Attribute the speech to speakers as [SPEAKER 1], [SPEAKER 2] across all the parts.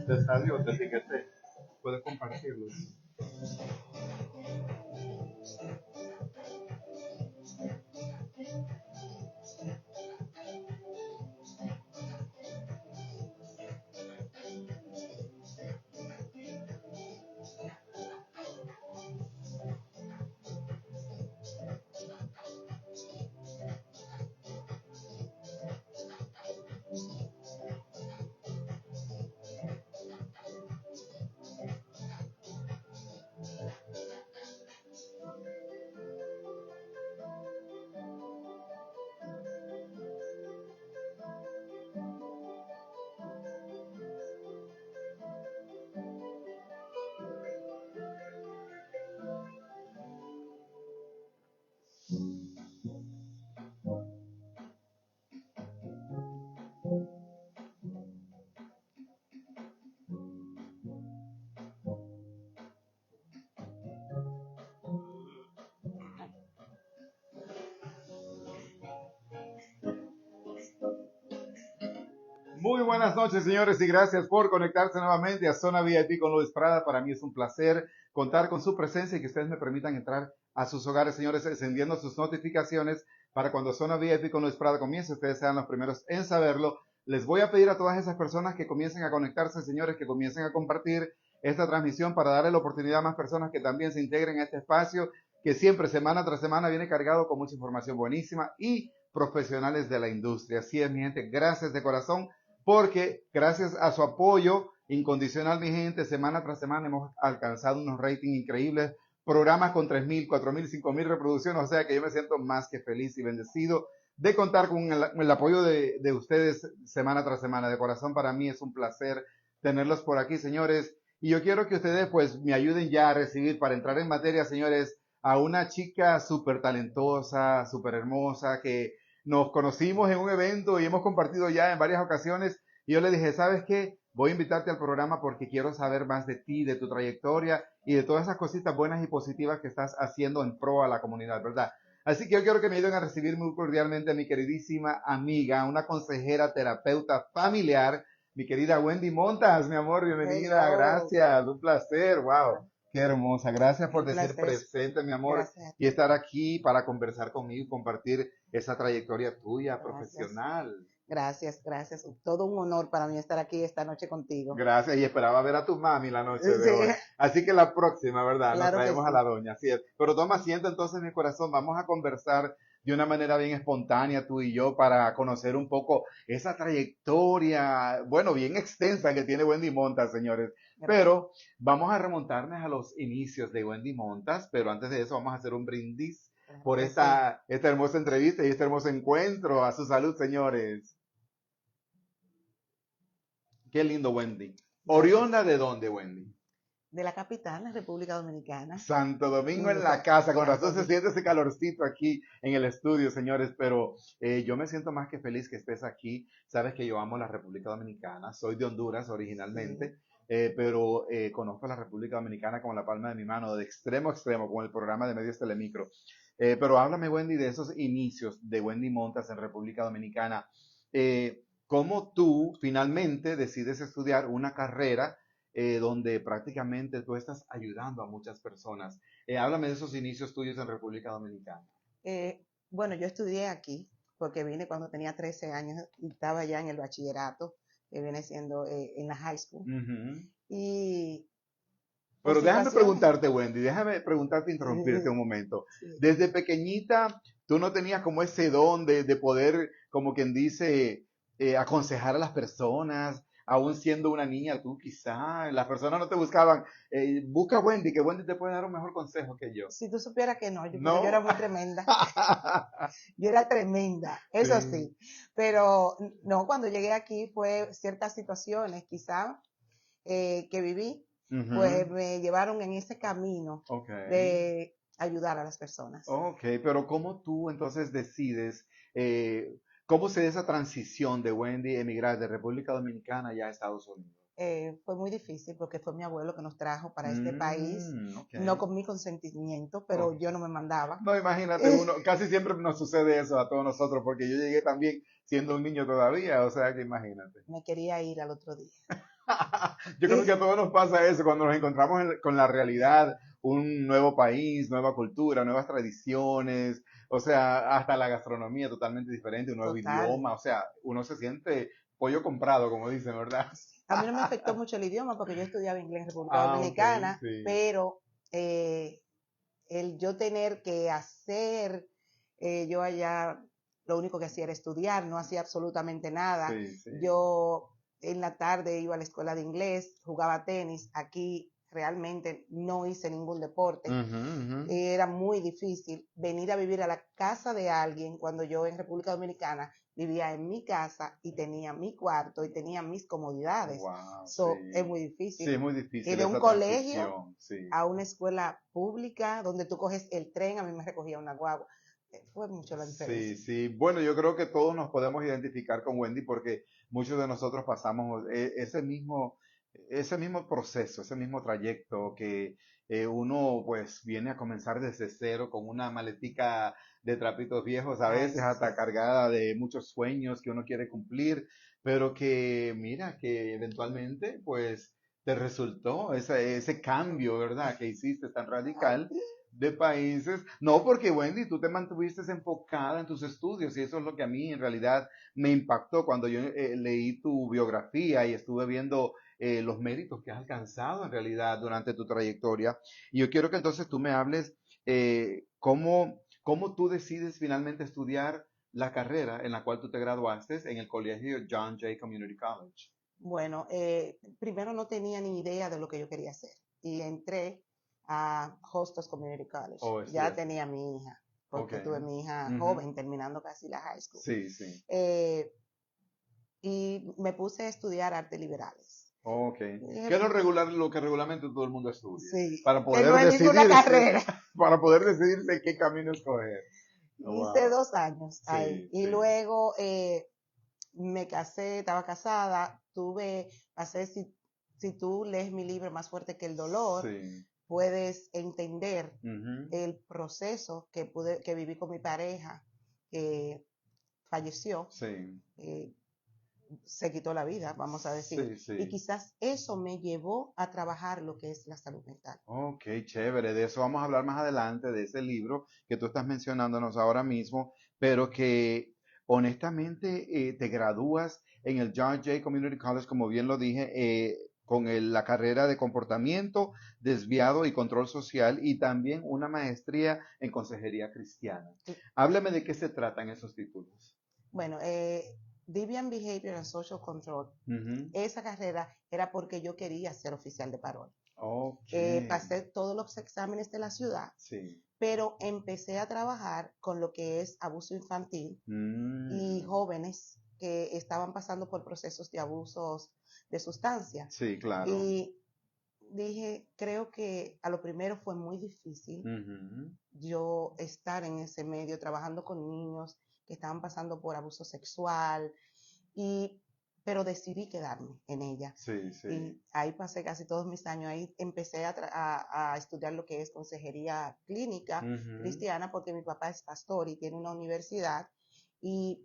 [SPEAKER 1] Te salió, te etiqueté. Puedes compartirlo. Muy buenas noches, señores, y gracias por conectarse nuevamente a Zona VIP con Luis Prada. Para mí es un placer contar con su presencia y que ustedes me permitan entrar a sus hogares, señores, encendiendo sus notificaciones para cuando Zona VIP con Luis Prada comience, ustedes sean los primeros en saberlo. Les voy a pedir a todas esas personas que comiencen a conectarse, señores, que comiencen a compartir esta transmisión para darle la oportunidad a más personas que también se integren a este espacio, que siempre, semana tras semana, viene cargado con mucha información buenísima y profesionales de la industria. Así es, mi gente, gracias de corazón, porque gracias a su apoyo incondicional, mi gente, semana tras semana hemos alcanzado unos ratings increíbles, programas con 3.000, 4.000, 5.000 reproducciones, o sea que yo me siento más que feliz y bendecido de contar con el apoyo de ustedes semana tras semana. De corazón, para mí es un placer tenerlos por aquí, señores, y yo quiero que ustedes pues me ayuden ya a recibir, para entrar en materia, señores, a una chica súper talentosa, súper hermosa, que nos conocimos en un evento y hemos compartido ya en varias ocasiones. Y yo le dije, ¿sabes qué? Voy a invitarte al programa porque quiero saber más de ti, de tu trayectoria y de todas esas cositas buenas y positivas que estás haciendo en pro a la comunidad, ¿verdad? Así que yo quiero que me ayuden a recibir muy cordialmente a mi queridísima amiga, una consejera, terapeuta familiar, mi querida Wendy Montas, mi amor, bienvenida,
[SPEAKER 2] Hello.
[SPEAKER 1] gracias, un placer, wow. Qué hermosa, gracias por
[SPEAKER 2] Un
[SPEAKER 1] decir
[SPEAKER 2] placer.
[SPEAKER 1] presente, mi amor,
[SPEAKER 2] Gracias a
[SPEAKER 1] y
[SPEAKER 2] ti.
[SPEAKER 1] estar aquí para conversar conmigo y compartir esa trayectoria tuya,
[SPEAKER 2] Gracias.
[SPEAKER 1] profesional.
[SPEAKER 2] Gracias. Todo un honor para mí estar aquí esta noche contigo.
[SPEAKER 1] Gracias, y esperaba ver a tu mami la noche de
[SPEAKER 2] Sí,
[SPEAKER 1] hoy. Así que la próxima, ¿verdad? Nos
[SPEAKER 2] claro que
[SPEAKER 1] traemos a la
[SPEAKER 2] sí.
[SPEAKER 1] doña, así es. Pero toma asiento entonces, mi corazón, vamos a conversar de una manera bien espontánea, tú y yo, para conocer un poco esa trayectoria, bueno, bien extensa que tiene Wendy Montas, señores.
[SPEAKER 2] Gracias.
[SPEAKER 1] Pero vamos a remontarnos a los inicios de Wendy Montas, pero antes de eso vamos a hacer un brindis
[SPEAKER 2] Claro
[SPEAKER 1] por
[SPEAKER 2] que sí.
[SPEAKER 1] esta hermosa entrevista y este hermoso encuentro. A su salud, señores. Qué lindo, Wendy.
[SPEAKER 2] Gracias.
[SPEAKER 1] ¿Oriunda de dónde, Wendy?
[SPEAKER 2] De la capital, la República Dominicana.
[SPEAKER 1] Santo Domingo en la
[SPEAKER 2] Lindo,
[SPEAKER 1] casa, con
[SPEAKER 2] Santo
[SPEAKER 1] razón se
[SPEAKER 2] Domingo.
[SPEAKER 1] siente ese calorcito aquí en el estudio, señores, pero yo me siento más que feliz que estés aquí. Sabes que yo amo la República Dominicana, soy de Honduras
[SPEAKER 2] Sí.
[SPEAKER 1] originalmente, pero conozco la República Dominicana como la palma de mi mano, de extremo a extremo, con el programa de Medios Telemicro. Pero háblame, Wendy, de esos inicios de Wendy Montas en República Dominicana. ¿Cómo tú finalmente decides estudiar una carrera donde prácticamente tú estás ayudando a muchas personas? Háblame de esos inicios tuyos en República Dominicana.
[SPEAKER 2] Bueno, yo estudié aquí porque vine cuando tenía 13 años y estaba ya en el bachillerato. que viene siendo en la high school.
[SPEAKER 1] Ujú.
[SPEAKER 2] Y por
[SPEAKER 1] Pero déjame
[SPEAKER 2] situaciones,
[SPEAKER 1] preguntarte, Wendy, déjame preguntarte, interrumpirte un momento.
[SPEAKER 2] sí.
[SPEAKER 1] Desde pequeñita, tú no tenías como ese don de poder, como quien dice, aconsejar a las personas, aún siendo una niña, tú quizá, las personas no te buscaban, busca a Wendy, que Wendy te puede dar un mejor consejo que yo.
[SPEAKER 2] Si tú supieras que no, porque yo era
[SPEAKER 1] ¿No?
[SPEAKER 2] muy tremenda. Yo era tremenda, eso
[SPEAKER 1] Sí.
[SPEAKER 2] sí. Pero no, cuando llegué aquí fue ciertas situaciones quizá que viví, pues
[SPEAKER 1] Ujú.
[SPEAKER 2] me llevaron en ese camino
[SPEAKER 1] Ok.
[SPEAKER 2] de ayudar a las personas.
[SPEAKER 1] Ok, pero ¿cómo tú entonces decides, cómo se da esa transición de Wendy emigrar de República Dominicana ya a Estados Unidos?
[SPEAKER 2] Fue muy difícil porque fue mi abuelo que nos trajo para este país,
[SPEAKER 1] Ok.
[SPEAKER 2] no con mi consentimiento,
[SPEAKER 1] Oh.
[SPEAKER 2] pero yo no me mandaba.
[SPEAKER 1] No, imagínate, uno, casi siempre nos sucede eso a todos nosotros, porque yo llegué también siendo un niño todavía, o sea que imagínate.
[SPEAKER 2] Me quería ir al otro día.
[SPEAKER 1] Yo creo que a todos nos pasa eso cuando nos encontramos con la realidad, un nuevo país, nueva cultura, nuevas tradiciones, o sea, hasta la gastronomía totalmente diferente, un nuevo
[SPEAKER 2] Total.
[SPEAKER 1] idioma, o sea, uno se siente pollo comprado, como dicen, ¿verdad?
[SPEAKER 2] A mí no me afectó mucho el idioma porque yo estudiaba inglés en República
[SPEAKER 1] Ah, ok,
[SPEAKER 2] Dominicana,
[SPEAKER 1] sí,
[SPEAKER 2] pero eh, el yo tener que hacer, yo allá lo único que hacía era estudiar, no hacía absolutamente nada.
[SPEAKER 1] sí, sí.
[SPEAKER 2] Yo en la tarde iba a la escuela de inglés, jugaba tenis, aquí realmente no hice ningún deporte.
[SPEAKER 1] Ujú, ujú.
[SPEAKER 2] Era muy difícil venir a vivir a la casa de alguien cuando yo en República Dominicana vivía en mi casa y tenía mi cuarto y tenía mis comodidades.
[SPEAKER 1] Wow,
[SPEAKER 2] So, es
[SPEAKER 1] sí.
[SPEAKER 2] muy
[SPEAKER 1] Sí, es
[SPEAKER 2] difícil.
[SPEAKER 1] muy
[SPEAKER 2] Y
[SPEAKER 1] difícil
[SPEAKER 2] de un
[SPEAKER 1] esa
[SPEAKER 2] colegio
[SPEAKER 1] transición, sí.
[SPEAKER 2] a una escuela pública donde tú coges el tren, a mí me recogía una guagua. Fue mucho la
[SPEAKER 1] Sí,
[SPEAKER 2] diferencia.
[SPEAKER 1] sí. Bueno, yo creo que todos nos podemos identificar con Wendy porque muchos de nosotros pasamos ese mismo proceso, ese mismo trayecto que uno pues viene a comenzar desde cero con una maletica de trapitos viejos, a
[SPEAKER 2] Ay,
[SPEAKER 1] veces hasta
[SPEAKER 2] sí,
[SPEAKER 1] cargada de muchos sueños que uno quiere cumplir, pero que mira, que eventualmente pues te resultó ese cambio, ¿verdad? Que hiciste tan
[SPEAKER 2] ay,
[SPEAKER 1] radical
[SPEAKER 2] sí.
[SPEAKER 1] de países. No, porque Wendy, tú te mantuviste enfocada en tus estudios y eso es lo que a mí en realidad me impactó cuando yo leí tu biografía y estuve viendo los méritos que has alcanzado en realidad durante tu trayectoria. Y yo quiero que entonces tú me hables cómo tú decides finalmente estudiar la carrera en la cual tú te graduaste en el colegio John Jay Community College.
[SPEAKER 2] Bueno, primero no tenía ni idea de lo que yo quería hacer y entré a Hostos Community College.
[SPEAKER 1] ¿O
[SPEAKER 2] Ya
[SPEAKER 1] estudiaste?
[SPEAKER 2] tenía mi hija,
[SPEAKER 1] Ok.
[SPEAKER 2] porque tuve mi hija
[SPEAKER 1] Ujú.
[SPEAKER 2] joven terminando casi la high school.
[SPEAKER 1] Sí, sí.
[SPEAKER 2] Eh, y me puse a estudiar artes liberales.
[SPEAKER 1] Ok.
[SPEAKER 2] Y
[SPEAKER 1] ¿Qué
[SPEAKER 2] dije,
[SPEAKER 1] es lo que regularmente todo el mundo estudia?
[SPEAKER 2] sí,
[SPEAKER 1] Para
[SPEAKER 2] que no
[SPEAKER 1] poder
[SPEAKER 2] es ninguna
[SPEAKER 1] decidirse,
[SPEAKER 2] carrera.
[SPEAKER 1] para poder decidirse qué camino escoger.
[SPEAKER 2] Hice
[SPEAKER 1] Wow.
[SPEAKER 2] 2 años ahí
[SPEAKER 1] Sí,
[SPEAKER 2] y
[SPEAKER 1] sí,
[SPEAKER 2] luego me casé, estaba casada, pasé, si tú lees mi libro Más fuerte que el dolor,
[SPEAKER 1] sí.
[SPEAKER 2] puedes entender
[SPEAKER 1] Ujú.
[SPEAKER 2] el proceso que viví con mi pareja, que falleció,
[SPEAKER 1] Sí,
[SPEAKER 2] eh, se quitó la vida, vamos a decir,
[SPEAKER 1] sí,
[SPEAKER 2] y
[SPEAKER 1] sí.
[SPEAKER 2] quizás eso me llevó a trabajar lo que es la salud mental.
[SPEAKER 1] Ok, chévere. De eso vamos a hablar más adelante, de ese libro que tú estás mencionándonos ahora mismo, pero que honestamente te gradúas en el John Jay Community College, como bien lo dije, con la carrera de comportamiento desviado y control social y también una maestría en consejería cristiana. Háblame de qué se tratan esos títulos.
[SPEAKER 2] Bueno, Deviant Behavior and Social Control,
[SPEAKER 1] Ujú.
[SPEAKER 2] esa carrera era porque yo quería ser oficial de parol.
[SPEAKER 1] Ok,
[SPEAKER 2] Pasé todos los exámenes de la ciudad,
[SPEAKER 1] sí.
[SPEAKER 2] pero empecé a trabajar con lo que es abuso infantil y
[SPEAKER 1] Mm,
[SPEAKER 2] jóvenes que estaban pasando por procesos de abusos de sustancia.
[SPEAKER 1] sí, claro.
[SPEAKER 2] Y dije, creo que a lo primero fue muy difícil
[SPEAKER 1] Ujú.
[SPEAKER 2] yo estar en ese medio trabajando con niños que estaban pasando por abuso sexual y pero decidí quedarme en ella.
[SPEAKER 1] Sí, sí.
[SPEAKER 2] Y ahí pasé casi todos mis años. Ahí empecé a estudiar lo que es consejería clínica
[SPEAKER 1] Ujú.
[SPEAKER 2] cristiana, porque mi papá es pastor y tiene una universidad. Y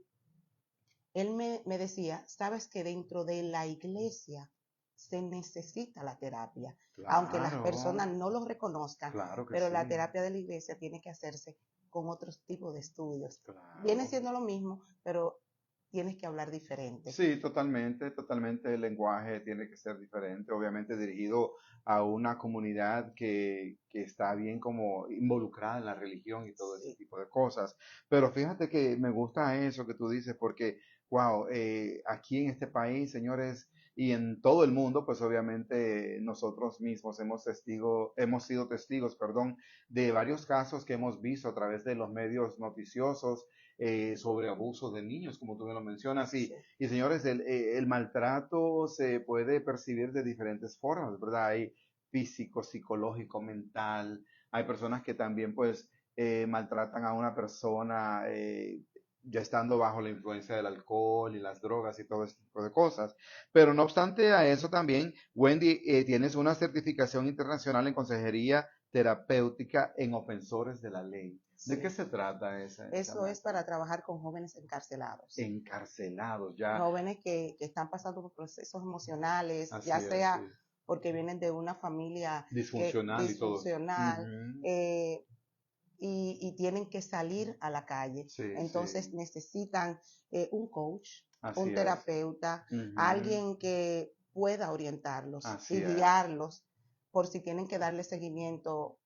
[SPEAKER 2] él me decía, sabes que dentro de la iglesia se necesita la terapia, aunque las
[SPEAKER 1] Claro,
[SPEAKER 2] personas no lo reconozcan,
[SPEAKER 1] claro que
[SPEAKER 2] pero la
[SPEAKER 1] sí.
[SPEAKER 2] terapia de la iglesia tiene que hacerse con otros tipos de estudios. Viene
[SPEAKER 1] Claro.
[SPEAKER 2] siendo lo mismo, pero tienes que hablar diferente.
[SPEAKER 1] Sí, totalmente, totalmente el lenguaje tiene que ser diferente, obviamente dirigido a una comunidad que está bien como involucrada en la religión y todo ese
[SPEAKER 2] Sí,
[SPEAKER 1] tipo de cosas. Pero fíjate que me gusta eso que tú dices porque, wow, aquí en este país, señores, y en todo el mundo, pues obviamente nosotros mismos hemos sido testigos, perdón, de varios casos que hemos visto a través de los medios noticiosos sobre abusos de niños, como tú me lo mencionas,
[SPEAKER 2] sí,
[SPEAKER 1] y señores, el maltrato se puede percibir de diferentes formas, ¿verdad? Hay físico, psicológico, mental. Hay personas que también, pues, maltratan a una persona ya estando bajo la influencia del alcohol y las drogas y todo ese tipo de cosas. Pero no obstante a eso también, Wendy, tienes una certificación internacional en consejería terapéutica en ofensores de la ley. ¿De qué
[SPEAKER 2] sí.
[SPEAKER 1] se trata esa
[SPEAKER 2] Eso es
[SPEAKER 1] maestra?
[SPEAKER 2] para trabajar con jóvenes encarcelados.
[SPEAKER 1] Encarcelados, ya.
[SPEAKER 2] Jóvenes que están pasando por procesos emocionales,
[SPEAKER 1] Así
[SPEAKER 2] ya
[SPEAKER 1] es,
[SPEAKER 2] sea
[SPEAKER 1] sí.
[SPEAKER 2] porque vienen de una familia
[SPEAKER 1] Disfuncional y todo.
[SPEAKER 2] disfuncional,
[SPEAKER 1] Ujú.
[SPEAKER 2] y tienen que salir a la calle.
[SPEAKER 1] Sí,
[SPEAKER 2] Entonces
[SPEAKER 1] sí.
[SPEAKER 2] necesitan un coach,
[SPEAKER 1] Así
[SPEAKER 2] un
[SPEAKER 1] es.
[SPEAKER 2] terapeuta,
[SPEAKER 1] Ujú.
[SPEAKER 2] alguien que pueda orientarlos y
[SPEAKER 1] Así es.
[SPEAKER 2] guiarlos por si tienen que darle seguimiento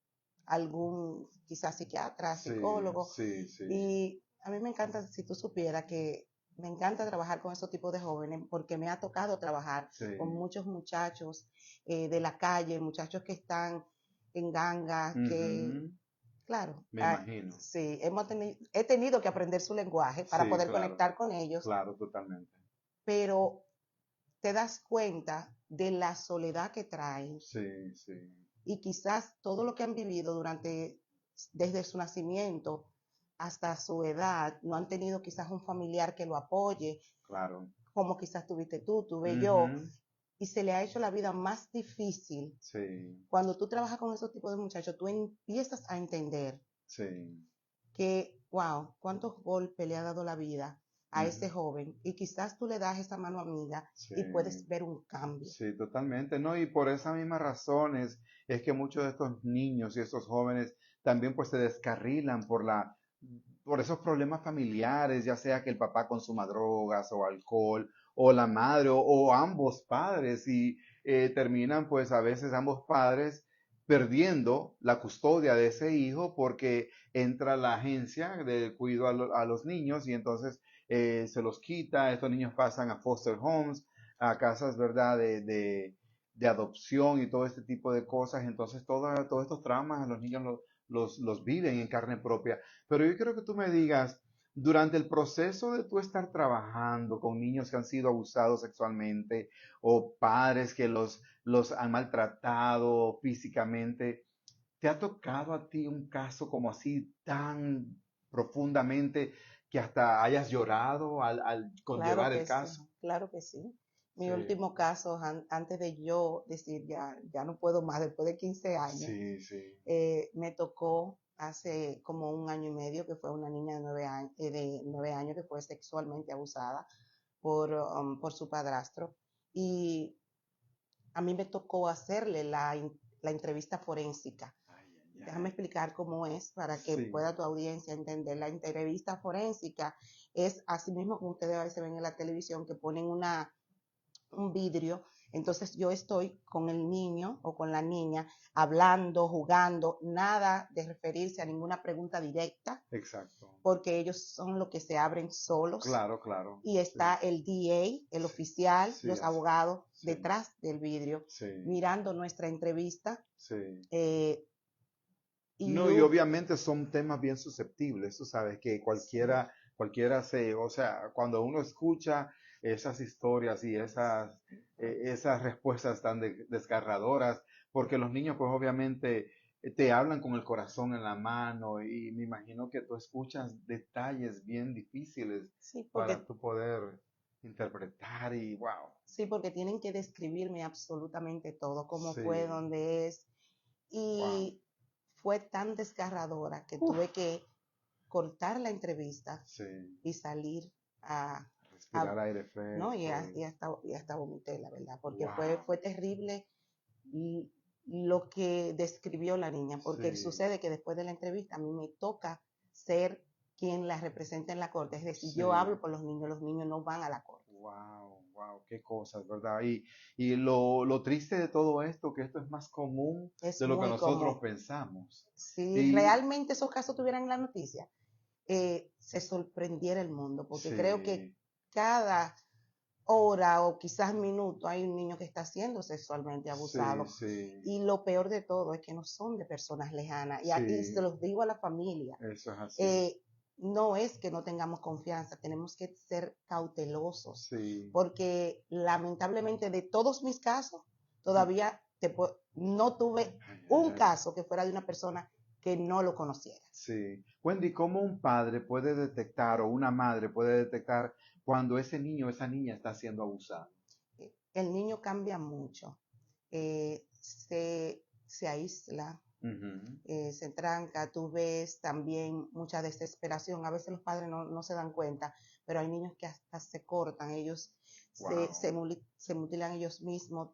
[SPEAKER 2] a algún quizás psiquiatra,
[SPEAKER 1] Sí,
[SPEAKER 2] psicólogo.
[SPEAKER 1] sí, sí.
[SPEAKER 2] Y a mí me encanta, si tú supieras que me encanta trabajar con esos tipos de jóvenes porque me ha tocado trabajar
[SPEAKER 1] Sí.
[SPEAKER 2] con muchos muchachos de la calle, muchachos que están en gangas, que,
[SPEAKER 1] Ujú.
[SPEAKER 2] claro,
[SPEAKER 1] Me imagino.
[SPEAKER 2] sí, he tenido que aprender su lenguaje para
[SPEAKER 1] Sí,
[SPEAKER 2] poder
[SPEAKER 1] claro.
[SPEAKER 2] conectar con ellos,
[SPEAKER 1] Claro, totalmente.
[SPEAKER 2] pero te das cuenta de la soledad que traen
[SPEAKER 1] Sí, sí.
[SPEAKER 2] y quizás todo lo que han vivido desde su nacimiento hasta su edad, no han tenido quizás un familiar que lo apoye,
[SPEAKER 1] Claro.
[SPEAKER 2] como quizás tuviste tú, tuve yo,
[SPEAKER 1] Ujú.
[SPEAKER 2] y se le ha hecho la vida más difícil.
[SPEAKER 1] Sí,
[SPEAKER 2] Cuando tú trabajas con esos tipos de muchachos, tú empiezas a entender
[SPEAKER 1] sí.
[SPEAKER 2] que, wow, cuántos golpes le ha dado la vida a
[SPEAKER 1] Ujú.
[SPEAKER 2] ese joven, y quizás tú le das esa mano amiga
[SPEAKER 1] Sí.
[SPEAKER 2] y puedes ver un cambio.
[SPEAKER 1] Sí, totalmente, ¿no? Y por esas mismas razones es que muchos de estos niños y estos jóvenes también pues se descarrilan por esos problemas familiares, ya sea que el papá consuma drogas o alcohol, o la madre, o ambos padres, y terminan pues a veces ambos padres perdiendo la custodia de ese hijo porque entra la agencia de cuidado a los niños y entonces se los quita, estos niños pasan a foster homes, a casas, ¿verdad?, de adopción y todo este tipo de cosas. Entonces, todos estos traumas los niños los viven en carne propia. Pero yo quiero que tú me digas, durante el proceso de tú estar trabajando con niños que han sido abusados sexualmente o padres que los han maltratado físicamente, ¿te ha tocado a ti un caso como así tan profundamente que hasta hayas llorado al
[SPEAKER 2] Claro
[SPEAKER 1] conllevar el
[SPEAKER 2] que sí,
[SPEAKER 1] caso?
[SPEAKER 2] claro que sí. Mi
[SPEAKER 1] Sí,
[SPEAKER 2] último caso, antes de yo decir ya no puedo más, después de 15 años,
[SPEAKER 1] sí, sí.
[SPEAKER 2] me tocó hace como un año y medio que fue una niña de 9 años que fue sexualmente abusada por su padrastro. Y a mí me tocó hacerle la entrevista forénsica.
[SPEAKER 1] Ay, ay,
[SPEAKER 2] Déjame
[SPEAKER 1] ay.
[SPEAKER 2] explicar cómo es para que
[SPEAKER 1] Sí,
[SPEAKER 2] pueda tu audiencia entender. La entrevista forénsica es así mismo como ustedes a veces ven en la televisión que ponen un vidrio. Entonces yo estoy con el niño o con la niña hablando, jugando, nada de referirse a ninguna pregunta directa,
[SPEAKER 1] exacto.
[SPEAKER 2] porque ellos son los que se abren solos.
[SPEAKER 1] Claro, claro.
[SPEAKER 2] Y
[SPEAKER 1] Sí,
[SPEAKER 2] está el DA, el
[SPEAKER 1] sí,
[SPEAKER 2] oficial,
[SPEAKER 1] sí,
[SPEAKER 2] los abogados
[SPEAKER 1] sí,
[SPEAKER 2] detrás del vidrio,
[SPEAKER 1] sí,
[SPEAKER 2] mirando nuestra entrevista.
[SPEAKER 1] sí.
[SPEAKER 2] Eh, y
[SPEAKER 1] No, y obviamente son temas bien susceptibles, tú sabes que
[SPEAKER 2] sí,
[SPEAKER 1] cualquiera o sea, cuando uno escucha esas historias y esas respuestas tan desgarradoras, porque los niños pues obviamente te hablan con el corazón en la mano y me imagino que tú escuchas detalles bien difíciles
[SPEAKER 2] sí,
[SPEAKER 1] para
[SPEAKER 2] porque
[SPEAKER 1] tú poder interpretar y wow,
[SPEAKER 2] Sí, porque tienen que describirme absolutamente todo, cómo fue,
[SPEAKER 1] sí,
[SPEAKER 2] dónde es.
[SPEAKER 1] wow,
[SPEAKER 2] Y fue tan desgarradora que tuve
[SPEAKER 1] uf,
[SPEAKER 2] que cortar la entrevista
[SPEAKER 1] sí,
[SPEAKER 2] y salir a,
[SPEAKER 1] respirar
[SPEAKER 2] a-
[SPEAKER 1] aire
[SPEAKER 2] ¿no?
[SPEAKER 1] fresco y
[SPEAKER 2] Y hasta vomité, la verdad, porque
[SPEAKER 1] wow,
[SPEAKER 2] fue terrible y lo que describió la niña, porque
[SPEAKER 1] sí.
[SPEAKER 2] sucede que después de la entrevista a mí me toca ser quien la representa en la corte. Es decir,
[SPEAKER 1] Sí.
[SPEAKER 2] yo hablo por los niños no van a la corte.
[SPEAKER 1] Wow, wow, qué cosas, ¿verdad? Y lo triste de todo esto, que esto es más común
[SPEAKER 2] Es
[SPEAKER 1] de lo que
[SPEAKER 2] muy
[SPEAKER 1] nosotros
[SPEAKER 2] común.
[SPEAKER 1] pensamos.
[SPEAKER 2] Si
[SPEAKER 1] Y
[SPEAKER 2] realmente esos casos tuvieran la noticia, se sorprendiera el mundo, porque creo que
[SPEAKER 1] sí,
[SPEAKER 2] cada hora o quizás minuto hay un niño que está siendo sexualmente
[SPEAKER 1] sí,
[SPEAKER 2] abusado.
[SPEAKER 1] sí,
[SPEAKER 2] Y lo peor de todo es que no son de personas lejanas. Y se
[SPEAKER 1] sí,
[SPEAKER 2] los digo a la familia.
[SPEAKER 1] eso es así.
[SPEAKER 2] Eh, no es que no tengamos confianza, tenemos que ser cautelosos,
[SPEAKER 1] Sí.
[SPEAKER 2] porque lamentablemente de todos mis casos, todavía no tuve
[SPEAKER 1] Ay, ay,
[SPEAKER 2] un
[SPEAKER 1] ay.
[SPEAKER 2] caso que fuera de una persona que no lo conociera.
[SPEAKER 1] Sí. Wendy, ¿cómo un padre puede detectar o una madre puede detectar cuando ese niño o esa niña está siendo abusado?
[SPEAKER 2] El niño cambia mucho, se aísla,
[SPEAKER 1] Ujú.
[SPEAKER 2] se tranca, tú ves también mucha desesperación, a veces los padres no se dan cuenta, pero hay niños que hasta se cortan, ellos
[SPEAKER 1] Wow.
[SPEAKER 2] se mutilan ellos mismos,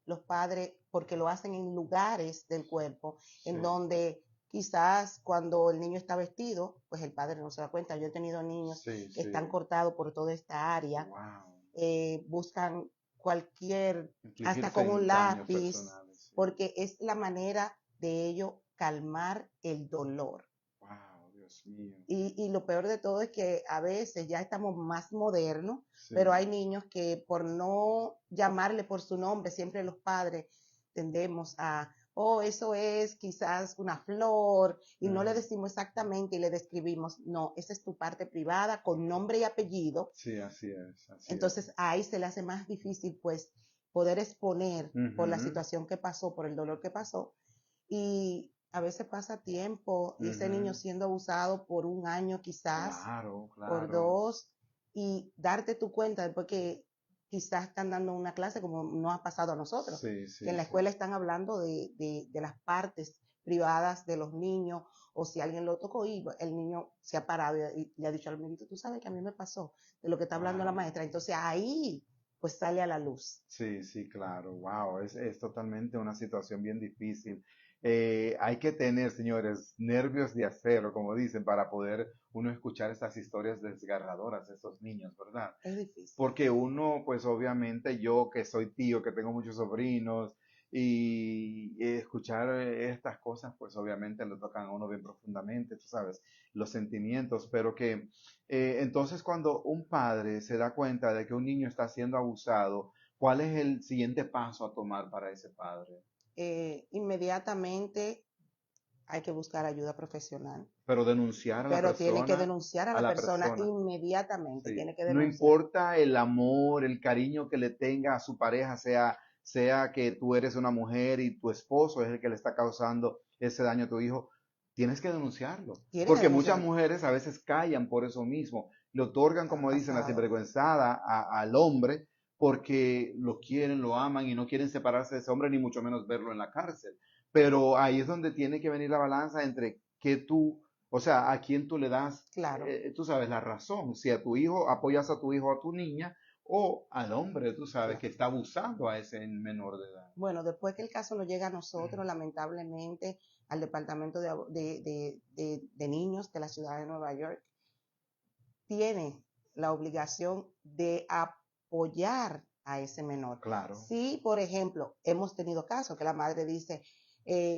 [SPEAKER 2] los padres, porque lo hacen en lugares del cuerpo, en
[SPEAKER 1] Sí,
[SPEAKER 2] donde quizás cuando el niño está vestido, pues el padre no se da cuenta. Yo he tenido niños
[SPEAKER 1] sí,
[SPEAKER 2] que están
[SPEAKER 1] sí.
[SPEAKER 2] cortados por toda esta área,
[SPEAKER 1] Wow.
[SPEAKER 2] buscan cualquier, hasta
[SPEAKER 1] Infligirse
[SPEAKER 2] con un
[SPEAKER 1] daños
[SPEAKER 2] lápiz,
[SPEAKER 1] personales. Sí.
[SPEAKER 2] porque es la manera de ellos calmar el dolor.
[SPEAKER 1] Wow, Dios mío.
[SPEAKER 2] Y lo peor de todo es que a veces ya estamos más modernos, pero
[SPEAKER 1] Sí.
[SPEAKER 2] hay niños que por no llamarle por su nombre, siempre los padres tendemos oh, eso es quizás una flor, y no le
[SPEAKER 1] Ujú.
[SPEAKER 2] decimos exactamente y le describimos, no, esa es tu parte privada con nombre y apellido.
[SPEAKER 1] Sí, así es, así
[SPEAKER 2] Entonces
[SPEAKER 1] es.
[SPEAKER 2] ahí se le hace más difícil pues poder exponer por la
[SPEAKER 1] Ujú,
[SPEAKER 2] situación que pasó, por el dolor que pasó, y a veces pasa tiempo y ese niño
[SPEAKER 1] ujú.
[SPEAKER 2] siendo abusado por un año quizás,
[SPEAKER 1] Claro,
[SPEAKER 2] por
[SPEAKER 1] claro.
[SPEAKER 2] 2, y darte tu cuenta después que quizás están dando una clase como nos ha pasado a nosotros,
[SPEAKER 1] Sí,
[SPEAKER 2] que en
[SPEAKER 1] sí,
[SPEAKER 2] la
[SPEAKER 1] sí.
[SPEAKER 2] escuela están hablando de las partes privadas de los niños, o si alguien lo tocó y el niño se ha parado y le ha dicho al amiguito, tú sabes que a mí me pasó de lo que está hablando la
[SPEAKER 1] Wow.
[SPEAKER 2] maestra. Entonces ahí pues sale a la luz.
[SPEAKER 1] Sí, sí, claro. Wow, es totalmente una situación bien difícil. Hay que tener, señores, nervios de acero, como dicen, para poder uno escuchar estas historias desgarradoras de estos niños, ¿verdad?
[SPEAKER 2] Es difícil.
[SPEAKER 1] Porque uno, pues obviamente yo que soy tío, que tengo muchos sobrinos, y escuchar estas cosas, pues obviamente le tocan a uno bien profundamente, tú sabes, los sentimientos, pero que entonces cuando un padre se da cuenta de que un niño está siendo abusado, ¿cuál es el siguiente paso a tomar para ese padre?
[SPEAKER 2] Inmediatamente hay que buscar ayuda profesional,
[SPEAKER 1] Pero denunciar
[SPEAKER 2] pero tiene que denunciar
[SPEAKER 1] a
[SPEAKER 2] a la
[SPEAKER 1] la
[SPEAKER 2] persona
[SPEAKER 1] persona.
[SPEAKER 2] inmediatamente,
[SPEAKER 1] Sí,
[SPEAKER 2] tiene que
[SPEAKER 1] no
[SPEAKER 2] denunciar.
[SPEAKER 1] importa el amor, el cariño que le tenga a su pareja, sea que tú eres una mujer y tu esposo es el que le está causando ese daño a tu hijo, tienes que denunciarlo.
[SPEAKER 2] Tiene que
[SPEAKER 1] Porque muchas
[SPEAKER 2] denunciarlo.
[SPEAKER 1] mujeres a veces callan por eso mismo, le otorgan,
[SPEAKER 2] Ha
[SPEAKER 1] como dicen, la
[SPEAKER 2] pasado.
[SPEAKER 1] sinvergüenzada al hombre porque lo quieren, lo aman y no quieren separarse de ese hombre, ni mucho menos verlo en la cárcel. Pero ahí es donde tiene que venir la balanza entre que tú, o sea, a quién tú le das
[SPEAKER 2] Claro.
[SPEAKER 1] tú sabes, la razón. Si a tu hijo apoyas a tu hijo o a tu niña, o al hombre, tú sabes,
[SPEAKER 2] Claro.
[SPEAKER 1] que está abusando a ese menor de edad.
[SPEAKER 2] Bueno, después que el caso nos llega a nosotros, lamentablemente, al Departamento de Niños de la Ciudad de Nueva York, tiene la obligación de apoyar a ese menor.
[SPEAKER 1] Claro.
[SPEAKER 2] Si, por ejemplo, hemos tenido casos que la madre dice,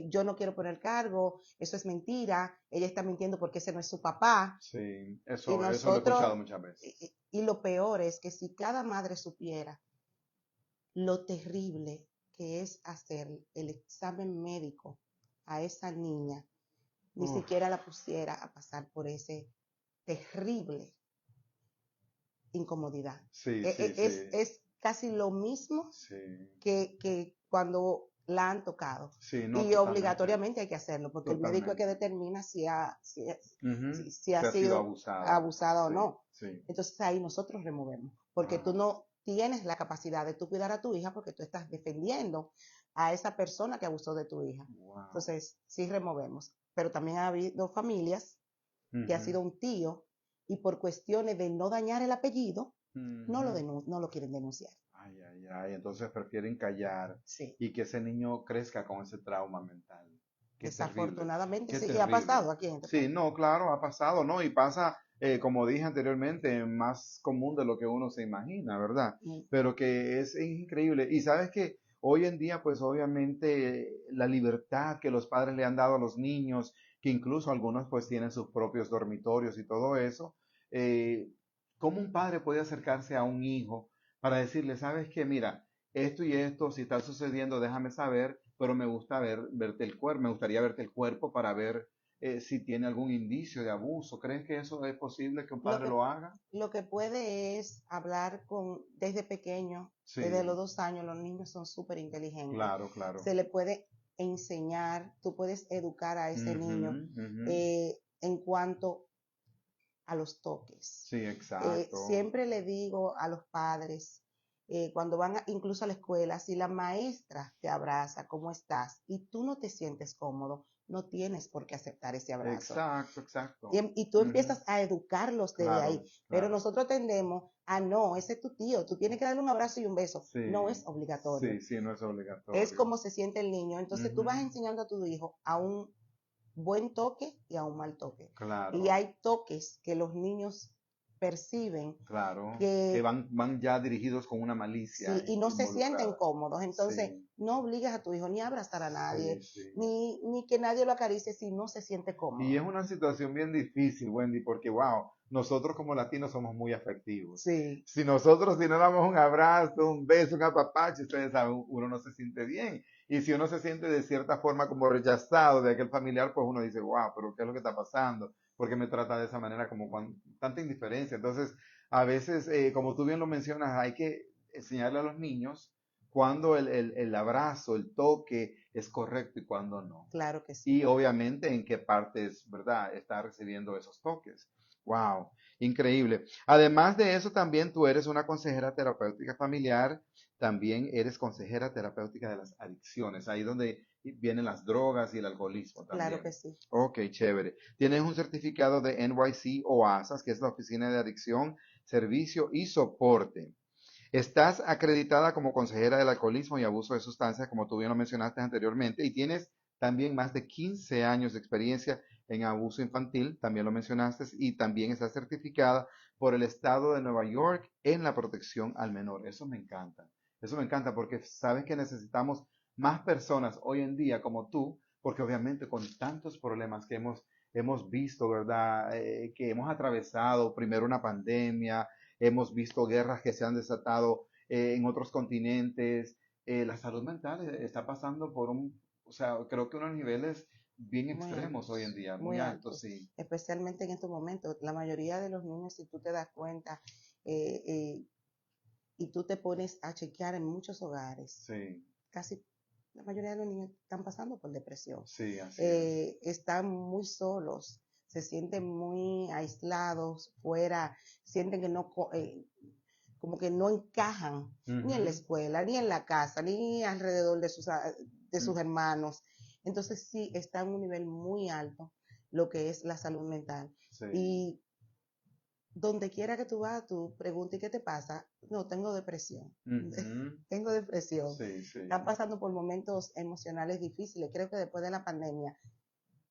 [SPEAKER 2] yo no quiero poner cargo, eso es mentira, ella está mintiendo porque ese no es su papá,
[SPEAKER 1] Sí,
[SPEAKER 2] y
[SPEAKER 1] eso lo he escuchado
[SPEAKER 2] nosotros,
[SPEAKER 1] muchas veces.
[SPEAKER 2] y lo peor es que si cada madre supiera lo terrible que es hacer el examen médico a esa niña, ni
[SPEAKER 1] Uf,
[SPEAKER 2] siquiera la pusiera a pasar por ese terrible incomodidad.
[SPEAKER 1] sí, sí, sí,
[SPEAKER 2] Es casi lo mismo
[SPEAKER 1] sí,
[SPEAKER 2] que cuando la han tocado.
[SPEAKER 1] sí, no,
[SPEAKER 2] Y
[SPEAKER 1] totalmente,
[SPEAKER 2] obligatoriamente hay que hacerlo, porque el médico es que
[SPEAKER 1] totalmente.
[SPEAKER 2] determina
[SPEAKER 1] Ujú.
[SPEAKER 2] si ha
[SPEAKER 1] Se ha sido
[SPEAKER 2] sido
[SPEAKER 1] abusada,
[SPEAKER 2] abusada o
[SPEAKER 1] sí,
[SPEAKER 2] no.
[SPEAKER 1] sí.
[SPEAKER 2] Entonces ahí nosotros removemos, porque tú
[SPEAKER 1] Wow.
[SPEAKER 2] no tienes la capacidad de tú cuidar a tu hija porque tú estás defendiendo a esa persona que abusó de tu hija.
[SPEAKER 1] Wow.
[SPEAKER 2] Entonces sí removemos. Pero también ha habido familias que ha
[SPEAKER 1] Ujú,
[SPEAKER 2] sido un tío y por cuestiones de no dañar el apellido,
[SPEAKER 1] ujú.
[SPEAKER 2] no lo quieren denunciar.
[SPEAKER 1] Ay, ay, ay, entonces prefieren callar
[SPEAKER 2] Sí.
[SPEAKER 1] y que ese niño crezca con ese trauma mental. Qué terrible,
[SPEAKER 2] Desafortunadamente,
[SPEAKER 1] qué
[SPEAKER 2] sí, y ha
[SPEAKER 1] terrible.
[SPEAKER 2] pasado aquí en este
[SPEAKER 1] Sí,
[SPEAKER 2] país.
[SPEAKER 1] no, claro, ha pasado, ¿no? Y pasa, como dije anteriormente, más común de lo que uno se imagina, ¿verdad?
[SPEAKER 2] Mm.
[SPEAKER 1] Pero que es increíble. Y sabes que hoy en día, pues obviamente, la libertad que los padres le han dado a los niños, que incluso algunos pues tienen sus propios dormitorios y todo eso, eh, ¿cómo un padre puede acercarse a un hijo para decirle, sabes que, mira, esto y esto, si está sucediendo, déjame saber, pero me gusta verte el cuerpo, me gustaría verte el cuerpo para ver si tiene algún indicio de abuso? ¿Crees que eso es posible que un
[SPEAKER 2] Lo
[SPEAKER 1] padre
[SPEAKER 2] que,
[SPEAKER 1] lo haga?
[SPEAKER 2] lo que puede es hablar desde pequeño, desde los
[SPEAKER 1] Sí,
[SPEAKER 2] 2 años, los niños son súper inteligentes.
[SPEAKER 1] claro, claro.
[SPEAKER 2] Se le puede enseñar, tú puedes educar a ese
[SPEAKER 1] Ujú,
[SPEAKER 2] niño
[SPEAKER 1] ujú.
[SPEAKER 2] en cuanto a los toques.
[SPEAKER 1] Sí, exacto.
[SPEAKER 2] Siempre le digo a los padres, cuando van incluso a la escuela, si la maestra te abraza, ¿cómo estás? Y tú no te sientes cómodo, no tienes por qué aceptar ese abrazo.
[SPEAKER 1] Exacto, exacto.
[SPEAKER 2] Y tú
[SPEAKER 1] Ujú.
[SPEAKER 2] empiezas a educarlos desde ahí,
[SPEAKER 1] Claro,
[SPEAKER 2] pero
[SPEAKER 1] claro.
[SPEAKER 2] nosotros tendemos a no, ese es tu tío, tú tienes que darle un abrazo y un beso. No es
[SPEAKER 1] Sí,
[SPEAKER 2] obligatorio,
[SPEAKER 1] sí, sí, no es
[SPEAKER 2] es
[SPEAKER 1] obligatorio.
[SPEAKER 2] como se siente el niño. Entonces tú vas
[SPEAKER 1] Ujú.
[SPEAKER 2] enseñando a tu hijo a un buen toque y a un mal toque. Y
[SPEAKER 1] Claro,
[SPEAKER 2] hay toques que los niños perciben
[SPEAKER 1] claro. Que
[SPEAKER 2] que
[SPEAKER 1] van ya dirigidos con una malicia
[SPEAKER 2] sí, y no se sienten
[SPEAKER 1] involucrada.
[SPEAKER 2] cómodos. Entonces,
[SPEAKER 1] Sí,
[SPEAKER 2] no obligas a tu hijo ni a abrazar a nadie,
[SPEAKER 1] sí, sí.
[SPEAKER 2] ni que nadie lo acaricie si no se siente
[SPEAKER 1] Y es
[SPEAKER 2] cómodo.
[SPEAKER 1] una situación bien difícil, Wendy, porque wow, nosotros como latinos somos muy afectivos.
[SPEAKER 2] Sí,
[SPEAKER 1] Si no damos un abrazo, un beso, un apapacho, ustedes saben, uno no se siente bien. Y si uno se siente de cierta forma como rechazado de aquel familiar, pues uno dice, wow, pero ¿qué es lo que está pasando? ¿Por qué me trata de esa manera como con tanta indiferencia? Entonces, a veces, como tú bien lo mencionas, hay que enseñarle a los niños cuándo el abrazo, el toque es correcto y cuándo no.
[SPEAKER 2] claro que sí.
[SPEAKER 1] Y obviamente en qué partes, ¿verdad?, está recibiendo esos toques. Wow, increíble. Además de eso, también tú eres una consejera terapéutica familiar, también eres consejera terapéutica de las adicciones, ahí donde vienen las drogas y el alcoholismo
[SPEAKER 2] Claro que
[SPEAKER 1] también.
[SPEAKER 2] sí.
[SPEAKER 1] Ok, chévere. Tienes un certificado de NYC OASAS, que es la Oficina de Adicción, Servicio y Soporte. Estás acreditada como consejera del alcoholismo y abuso de sustancias, como tú bien lo mencionaste anteriormente, y tienes también más de 15 años de experiencia en abuso infantil, también lo mencionaste, y también estás certificada por el estado de Nueva York en la protección al menor. Eso me encanta porque sabes que necesitamos más personas hoy en día como tú, porque obviamente con tantos problemas que hemos visto, ¿verdad? Que hemos atravesado, primero una pandemia, hemos visto guerras que se han desatado en otros continentes. La salud mental está pasando por o sea, creo que unos niveles bien
[SPEAKER 2] Muy
[SPEAKER 1] extremos hoy en
[SPEAKER 2] altos,
[SPEAKER 1] día, muy
[SPEAKER 2] muy
[SPEAKER 1] altos,
[SPEAKER 2] altos,
[SPEAKER 1] sí.
[SPEAKER 2] especialmente en estos momentos. La mayoría de los niños, si tú te das cuenta, eh, eh, y tú te pones a chequear en muchos hogares,
[SPEAKER 1] Sí,
[SPEAKER 2] casi la mayoría de los niños están pasando por depresión.
[SPEAKER 1] sí, así es.
[SPEAKER 2] Están muy solos, se sienten muy aislados, fuera, sienten que no, como que no encajan ni en la
[SPEAKER 1] Ujú.
[SPEAKER 2] escuela, ni en la casa, ni alrededor de sus hermanos. Entonces sí está en un nivel muy alto lo que es la salud mental.
[SPEAKER 1] Sí.
[SPEAKER 2] Y donde quiera que tú vas, tú preguntas, ¿y qué te pasa? No, tengo depresión.
[SPEAKER 1] Ujú.
[SPEAKER 2] Tengo depresión.
[SPEAKER 1] Sí, sí.
[SPEAKER 2] Están pasando por momentos emocionales difíciles. Creo que después de la pandemia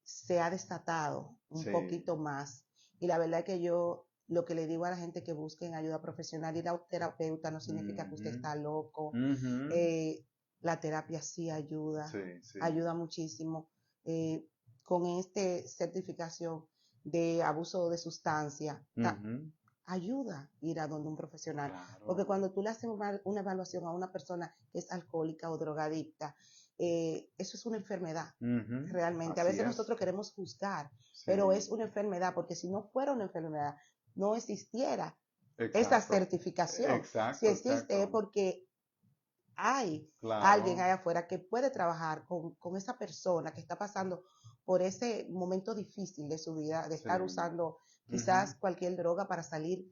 [SPEAKER 2] se ha desatado un
[SPEAKER 1] Sí.
[SPEAKER 2] poquito más. Y la verdad es que yo lo que le digo a la gente que busquen ayuda profesional, ir a un terapeuta no significa que usted
[SPEAKER 1] Ujú.
[SPEAKER 2] está loco.
[SPEAKER 1] Ujú.
[SPEAKER 2] Eh, la terapia sí ayuda,
[SPEAKER 1] Sí, sí.
[SPEAKER 2] ayuda muchísimo. Eh, con esta certificación de abuso de sustancia,
[SPEAKER 1] Ujú.
[SPEAKER 2] ayuda ir a donde un profesional. Porque
[SPEAKER 1] Claro.
[SPEAKER 2] cuando tú le haces una evaluación a una persona que es alcohólica o drogadicta, eso es una enfermedad,
[SPEAKER 1] Ujú.
[SPEAKER 2] realmente. A
[SPEAKER 1] Así
[SPEAKER 2] veces
[SPEAKER 1] es.
[SPEAKER 2] nosotros queremos juzgar, pero
[SPEAKER 1] Sí.
[SPEAKER 2] es una enfermedad, porque si no fuera una enfermedad, no existiera esa
[SPEAKER 1] Exacto.
[SPEAKER 2] certificación. Si
[SPEAKER 1] Exacto,
[SPEAKER 2] existe es
[SPEAKER 1] exacto.
[SPEAKER 2] porque hay alguien
[SPEAKER 1] Claro.
[SPEAKER 2] allá afuera que puede trabajar con esa persona que está pasando por ese momento difícil de su vida, de
[SPEAKER 1] Sí.
[SPEAKER 2] estar usando
[SPEAKER 1] Ujú.
[SPEAKER 2] quizás cualquier droga para salir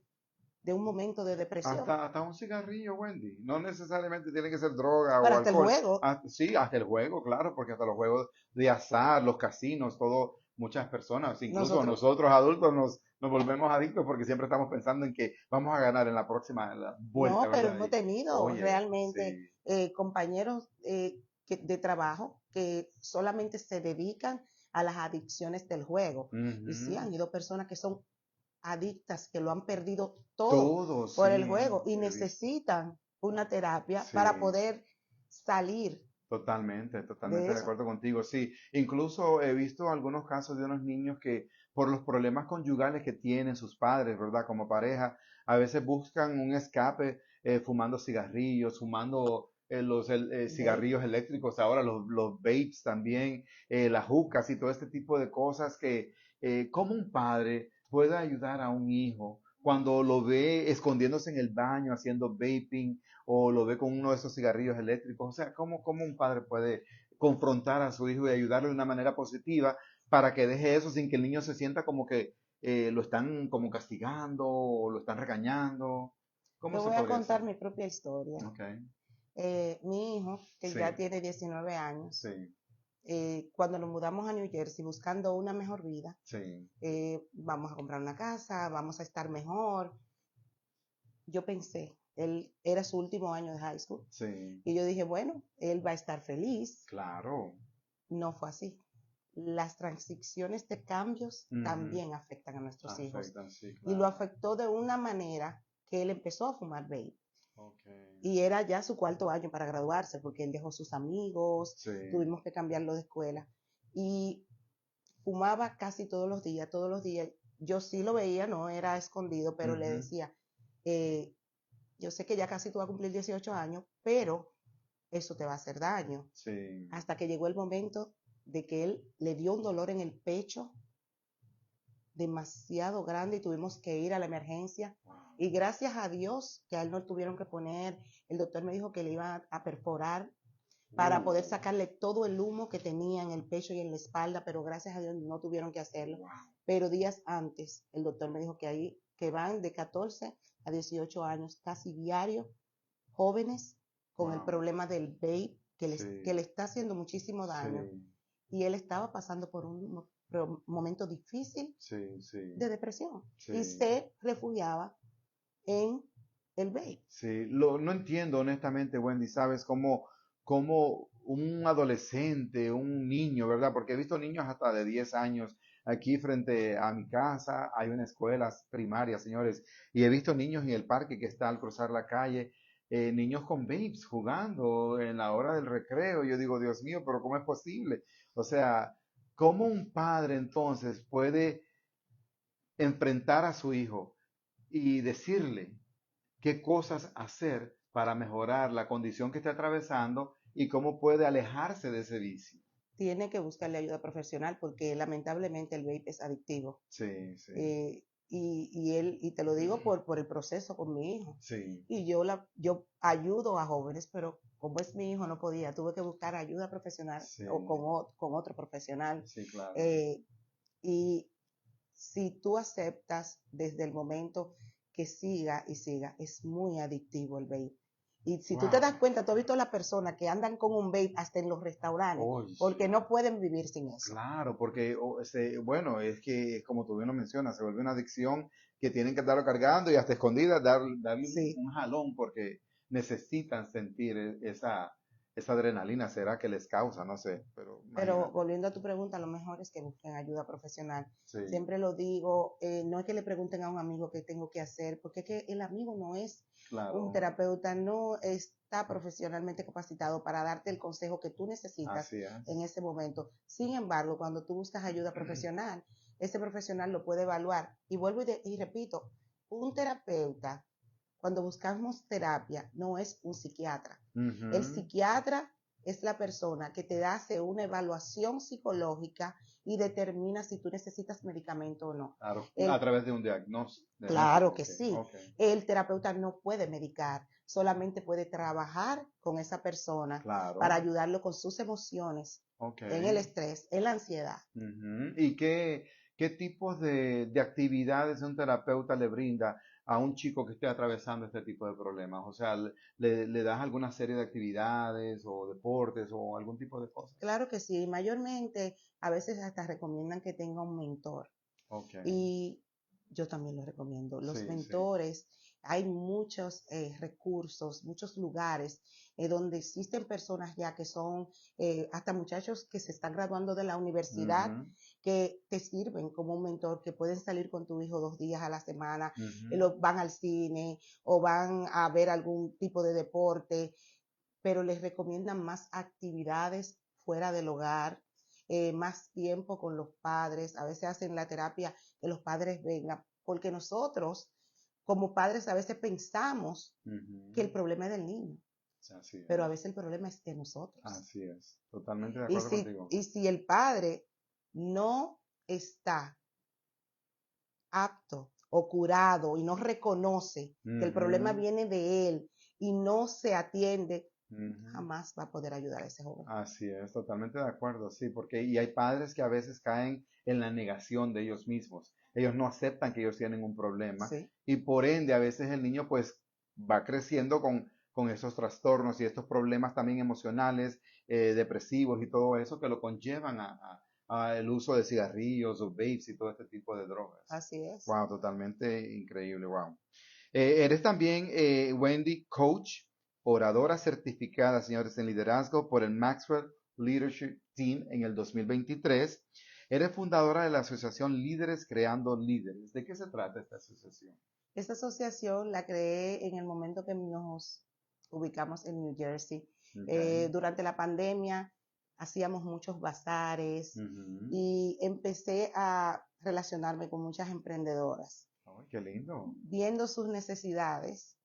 [SPEAKER 2] de un momento de depresión.
[SPEAKER 1] Hasta un cigarrillo, Wendy. No necesariamente tiene que ser droga
[SPEAKER 2] Pero
[SPEAKER 1] o
[SPEAKER 2] hasta el
[SPEAKER 1] alcohol.
[SPEAKER 2] juego,
[SPEAKER 1] Sí, hasta el juego, claro, porque hasta los juegos de azar, los casinos, todo, muchas personas, incluso
[SPEAKER 2] nosotros,
[SPEAKER 1] nosotros adultos nos volvemos adictos porque siempre estamos pensando en que vamos a ganar en la próxima en la vuelta,
[SPEAKER 2] no, pero
[SPEAKER 1] ¿verdad?
[SPEAKER 2] hemos
[SPEAKER 1] Y,
[SPEAKER 2] tenido
[SPEAKER 1] oye,
[SPEAKER 2] realmente
[SPEAKER 1] sí.
[SPEAKER 2] compañeros de trabajo que solamente se dedican a las adicciones del juego. Y sí, han ido personas que son adictas, que lo han perdido todo por el juego y necesitan una terapia para poder salir.
[SPEAKER 1] Totalmente
[SPEAKER 2] De
[SPEAKER 1] de acuerdo contigo. Sí, incluso he visto algunos casos de unos niños que por los problemas conyugales que tienen sus padres, ¿verdad? Como pareja, a veces buscan un escape fumando cigarrillos, fumando cigarrillos eléctricos, ahora los vapes también, las hookahs y todo este tipo de cosas que como un padre puede ayudar a un hijo cuando lo ve escondiéndose en el baño haciendo vaping o lo ve con uno de esos cigarrillos eléctricos. O sea, ¿cómo un padre puede confrontar a su hijo y ayudarle de una manera positiva para que deje eso sin que el niño se sienta como que lo están como castigando o lo están regañando?
[SPEAKER 2] Te
[SPEAKER 1] ¿Cómo se
[SPEAKER 2] voy a
[SPEAKER 1] podría
[SPEAKER 2] contar
[SPEAKER 1] hacer?
[SPEAKER 2] mi propia historia.
[SPEAKER 1] Okay.
[SPEAKER 2] Mi hijo, que
[SPEAKER 1] Sí,
[SPEAKER 2] ya tiene 19 años,
[SPEAKER 1] sí,
[SPEAKER 2] cuando nos mudamos a New Jersey buscando una mejor vida,
[SPEAKER 1] sí,
[SPEAKER 2] vamos a comprar una casa, vamos a estar mejor. Yo pensé, él era su último año de high school,
[SPEAKER 1] sí,
[SPEAKER 2] y yo dije, bueno, él va a estar feliz.
[SPEAKER 1] claro.
[SPEAKER 2] No fue así. Las transiciones de cambios
[SPEAKER 1] Ujú.
[SPEAKER 2] también afectan a nuestros hijos.
[SPEAKER 1] Afectan, sí,
[SPEAKER 2] Y lo
[SPEAKER 1] claro.
[SPEAKER 2] afectó de una manera que él empezó a fumar vape.
[SPEAKER 1] Okay.
[SPEAKER 2] Y era ya su cuarto año para graduarse, porque él dejó sus amigos,
[SPEAKER 1] Sí,
[SPEAKER 2] tuvimos que cambiarlo de escuela. Y fumaba casi todos los días, todos los días. Yo sí lo veía, no era escondido, pero le
[SPEAKER 1] ujú,
[SPEAKER 2] decía, eh, yo sé que ya casi tú vas a cumplir 18 años, pero eso te va a hacer daño.
[SPEAKER 1] sí.
[SPEAKER 2] Hasta que llegó el momento de que él le dio un dolor en el pecho demasiado grande y tuvimos que ir a la emergencia.
[SPEAKER 1] Wow.
[SPEAKER 2] Y gracias a Dios que a él no tuvieron que poner, el doctor me dijo que le iba a perforar para poder sacarle todo el humo que tenía en el pecho y en la espalda, pero gracias a Dios no tuvieron que hacerlo.
[SPEAKER 1] Wow.
[SPEAKER 2] Pero días antes, el doctor me dijo que ahí, que van de 14 a 18 años, casi diario, jóvenes con el
[SPEAKER 1] Wow.
[SPEAKER 2] problema del vape, que
[SPEAKER 1] Sí,
[SPEAKER 2] le está haciendo muchísimo daño.
[SPEAKER 1] sí,
[SPEAKER 2] Y él estaba pasando por un momento difícil
[SPEAKER 1] sí, sí,
[SPEAKER 2] de depresión y
[SPEAKER 1] sí.
[SPEAKER 2] se refugiaba en el vape.
[SPEAKER 1] Sí, no entiendo honestamente, Wendy, ¿sabes? Cómo un adolescente, un niño, ¿verdad? Porque he visto niños hasta de 10 años aquí frente a mi casa, hay una escuela primaria, señores, y he visto niños en el parque que está al cruzar la calle, niños con vapes jugando en la hora del recreo. Yo digo, Dios mío, pero ¿cómo es posible? O sea, ¿cómo un padre entonces puede enfrentar a su hijo y decirle qué cosas hacer para mejorar la condición que está atravesando y cómo puede alejarse de ese vicio?
[SPEAKER 2] Tiene que buscarle ayuda profesional porque lamentablemente el vape es adictivo.
[SPEAKER 1] Sí, sí,
[SPEAKER 2] Y te lo digo por el proceso con mi hijo.
[SPEAKER 1] sí,
[SPEAKER 2] Y yo ayudo a jóvenes, pero como es mi hijo no podía, tuve que buscar ayuda profesional
[SPEAKER 1] sí,
[SPEAKER 2] o con otro profesional.
[SPEAKER 1] sí, claro.
[SPEAKER 2] Eh, y si tú aceptas desde el momento que siga y siga, es muy adictivo el vape. Y si tú te das
[SPEAKER 1] Wow.
[SPEAKER 2] cuenta, tú has visto las personas que andan con un vape hasta en los restaurantes,
[SPEAKER 1] Oye,
[SPEAKER 2] porque no pueden vivir sin eso.
[SPEAKER 1] claro, porque bueno, es que como tú bien lo mencionas, se vuelve una adicción que tienen que estarlo cargando y hasta escondida darle
[SPEAKER 2] Sí.
[SPEAKER 1] un jalón porque necesitan sentir esa adrenalina, será que les causa, no sé, pero
[SPEAKER 2] Pero
[SPEAKER 1] imagínate.
[SPEAKER 2] volviendo a tu pregunta, lo mejor es que busquen ayuda profesional.
[SPEAKER 1] Sí,
[SPEAKER 2] Siempre lo digo, no es que le pregunten a un amigo qué tengo que hacer, porque es que el amigo no es un
[SPEAKER 1] claro,
[SPEAKER 2] terapeuta, no está profesionalmente capacitado para darte el consejo que tú necesitas
[SPEAKER 1] así
[SPEAKER 2] en
[SPEAKER 1] es.
[SPEAKER 2] ese momento. Sin embargo, cuando tú buscas ayuda profesional, ese profesional lo puede evaluar. Y vuelvo y repito, un terapeuta, cuando buscamos terapia, no es un psiquiatra. El
[SPEAKER 1] Ujú.
[SPEAKER 2] psiquiatra es la persona que te hace una evaluación psicológica y determina si tú necesitas medicamento o no.
[SPEAKER 1] Claro, a
[SPEAKER 2] El,
[SPEAKER 1] través de un
[SPEAKER 2] claro
[SPEAKER 1] diagnóstico,
[SPEAKER 2] que
[SPEAKER 1] ok,
[SPEAKER 2] sí.
[SPEAKER 1] ok,
[SPEAKER 2] El terapeuta no puede medicar, solamente puede trabajar con esa persona para
[SPEAKER 1] claro,
[SPEAKER 2] ayudarlo con sus emociones,
[SPEAKER 1] ok.
[SPEAKER 2] en el estrés, en la ansiedad.
[SPEAKER 1] Ujú. ¿Y qué tipos de actividades un terapeuta le brinda a un chico que esté atravesando este tipo de problemas? O sea, ¿le das alguna serie de actividades o deportes o algún tipo de cosas?
[SPEAKER 2] Claro que sí, mayormente a veces hasta recomiendan que tenga un mentor.
[SPEAKER 1] Ok,
[SPEAKER 2] Y yo también lo recomiendo. Los
[SPEAKER 1] sí, sí,
[SPEAKER 2] mentores, hay muchos recursos, muchos lugares donde existen personas ya que son hasta muchachos que se están graduando de la universidad, que te sirven como un mentor, que pueden salir con tu hijo 2 días a la semana, van al cine o van a ver algún tipo de deporte, pero les recomiendan más actividades fuera del hogar, más tiempo con los padres. A veces hacen la terapia que los padres vengan, porque nosotros como padres a veces pensamos que el problema es del niño, pero a veces el problema es de nosotros.
[SPEAKER 1] Así es, totalmente de acuerdo contigo.
[SPEAKER 2] Y si el padre no está apto o curado y no reconoce que el problema viene de él y no se atiende, jamás va a poder ayudar a ese joven.
[SPEAKER 1] Así es, totalmente de acuerdo, sí, porque y hay padres que a veces caen en la negación de ellos mismos. Ellos no aceptan que ellos tienen un problema
[SPEAKER 2] Sí.
[SPEAKER 1] y por ende a veces el niño pues va creciendo con esos trastornos y estos problemas también emocionales, depresivos y todo eso que lo conllevan a el uso de cigarrillos o vapes y todo este tipo de drogas.
[SPEAKER 2] Así es.
[SPEAKER 1] Wow, totalmente increíble, wow. Eres también, Wendy, coach, oradora certificada, señores, en liderazgo por el Maxwell Leadership Team en el 2023. Eres fundadora de la asociación Líderes Creando Líderes. ¿De qué se trata esta asociación?
[SPEAKER 2] Esta asociación la creé en el momento que nos ubicamos en New Jersey.
[SPEAKER 1] Okay.
[SPEAKER 2] Durante la pandemia hacíamos muchos bazares y empecé a relacionarme con muchas emprendedoras.
[SPEAKER 1] Oh, qué lindo.
[SPEAKER 2] Viendo sus necesidades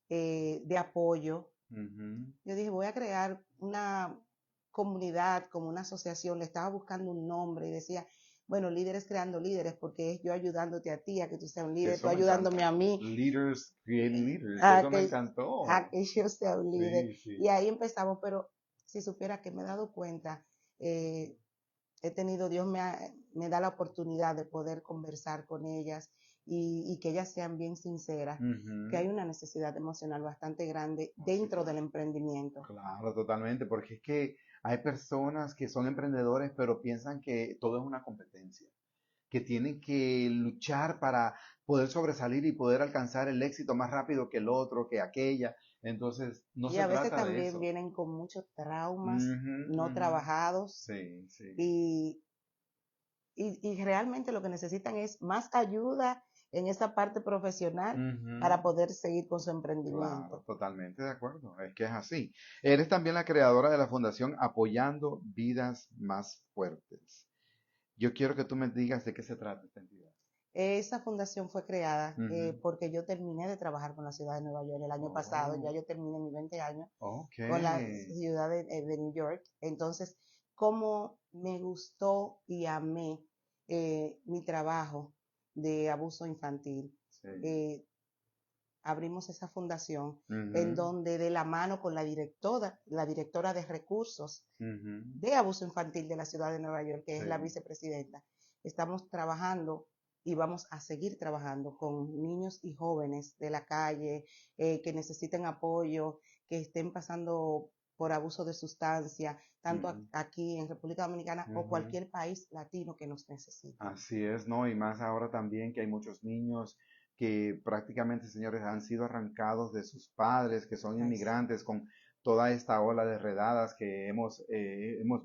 [SPEAKER 2] de apoyo, yo dije, voy a crear una comunidad, como una asociación. Le estaba buscando un nombre y decía, bueno, Líderes Creando Líderes, porque es yo ayudándote a ti, a que tú seas un líder, tú ayudándome a mí.
[SPEAKER 1] Leaders Creating Leaders, eso me encantó.
[SPEAKER 2] A que yo sea un líder.
[SPEAKER 1] Sí, sí.
[SPEAKER 2] Y ahí empezamos, pero si supiera que me he dado cuenta, Dios me da la oportunidad de poder conversar con ellas y que ellas sean bien sinceras, que hay una necesidad emocional bastante grande dentro del emprendimiento.
[SPEAKER 1] Claro, totalmente, porque es que hay personas que son emprendedores, pero piensan que todo es una competencia, que tienen que luchar para poder sobresalir y poder alcanzar el éxito más rápido que el otro, que aquella. Entonces, no
[SPEAKER 2] Y
[SPEAKER 1] se
[SPEAKER 2] a veces
[SPEAKER 1] trata de
[SPEAKER 2] también
[SPEAKER 1] eso.
[SPEAKER 2] vienen con muchos traumas no trabajados
[SPEAKER 1] Sí, sí.
[SPEAKER 2] y realmente lo que necesitan es más ayuda en esa parte profesional para poder seguir con su emprendimiento.
[SPEAKER 1] Claro, totalmente de acuerdo. Es que es así. Eres también la creadora de la fundación Apoyando Vidas Más Fuertes. Yo quiero que tú me digas de qué se trata esta entidad.
[SPEAKER 2] Esa fundación fue creada porque yo terminé de trabajar con la ciudad de Nueva York el año pasado. Ya yo terminé mis 20 años con la ciudad de New York. Entonces, como me gustó y amé mi trabajo de abuso infantil, abrimos esa fundación en donde de la mano con la directora de recursos de abuso infantil de la ciudad de Nueva York, que es la vicepresidenta, estamos trabajando y vamos a seguir trabajando con niños y jóvenes de la calle que necesiten apoyo, que estén pasando por abuso de sustancia, tanto aquí en República Dominicana o cualquier país latino que nos necesite.
[SPEAKER 1] Así es, ¿no? Y más ahora también que hay muchos niños que prácticamente, señores, han sido arrancados de sus padres, que son inmigrantes, con toda esta ola de redadas que hemos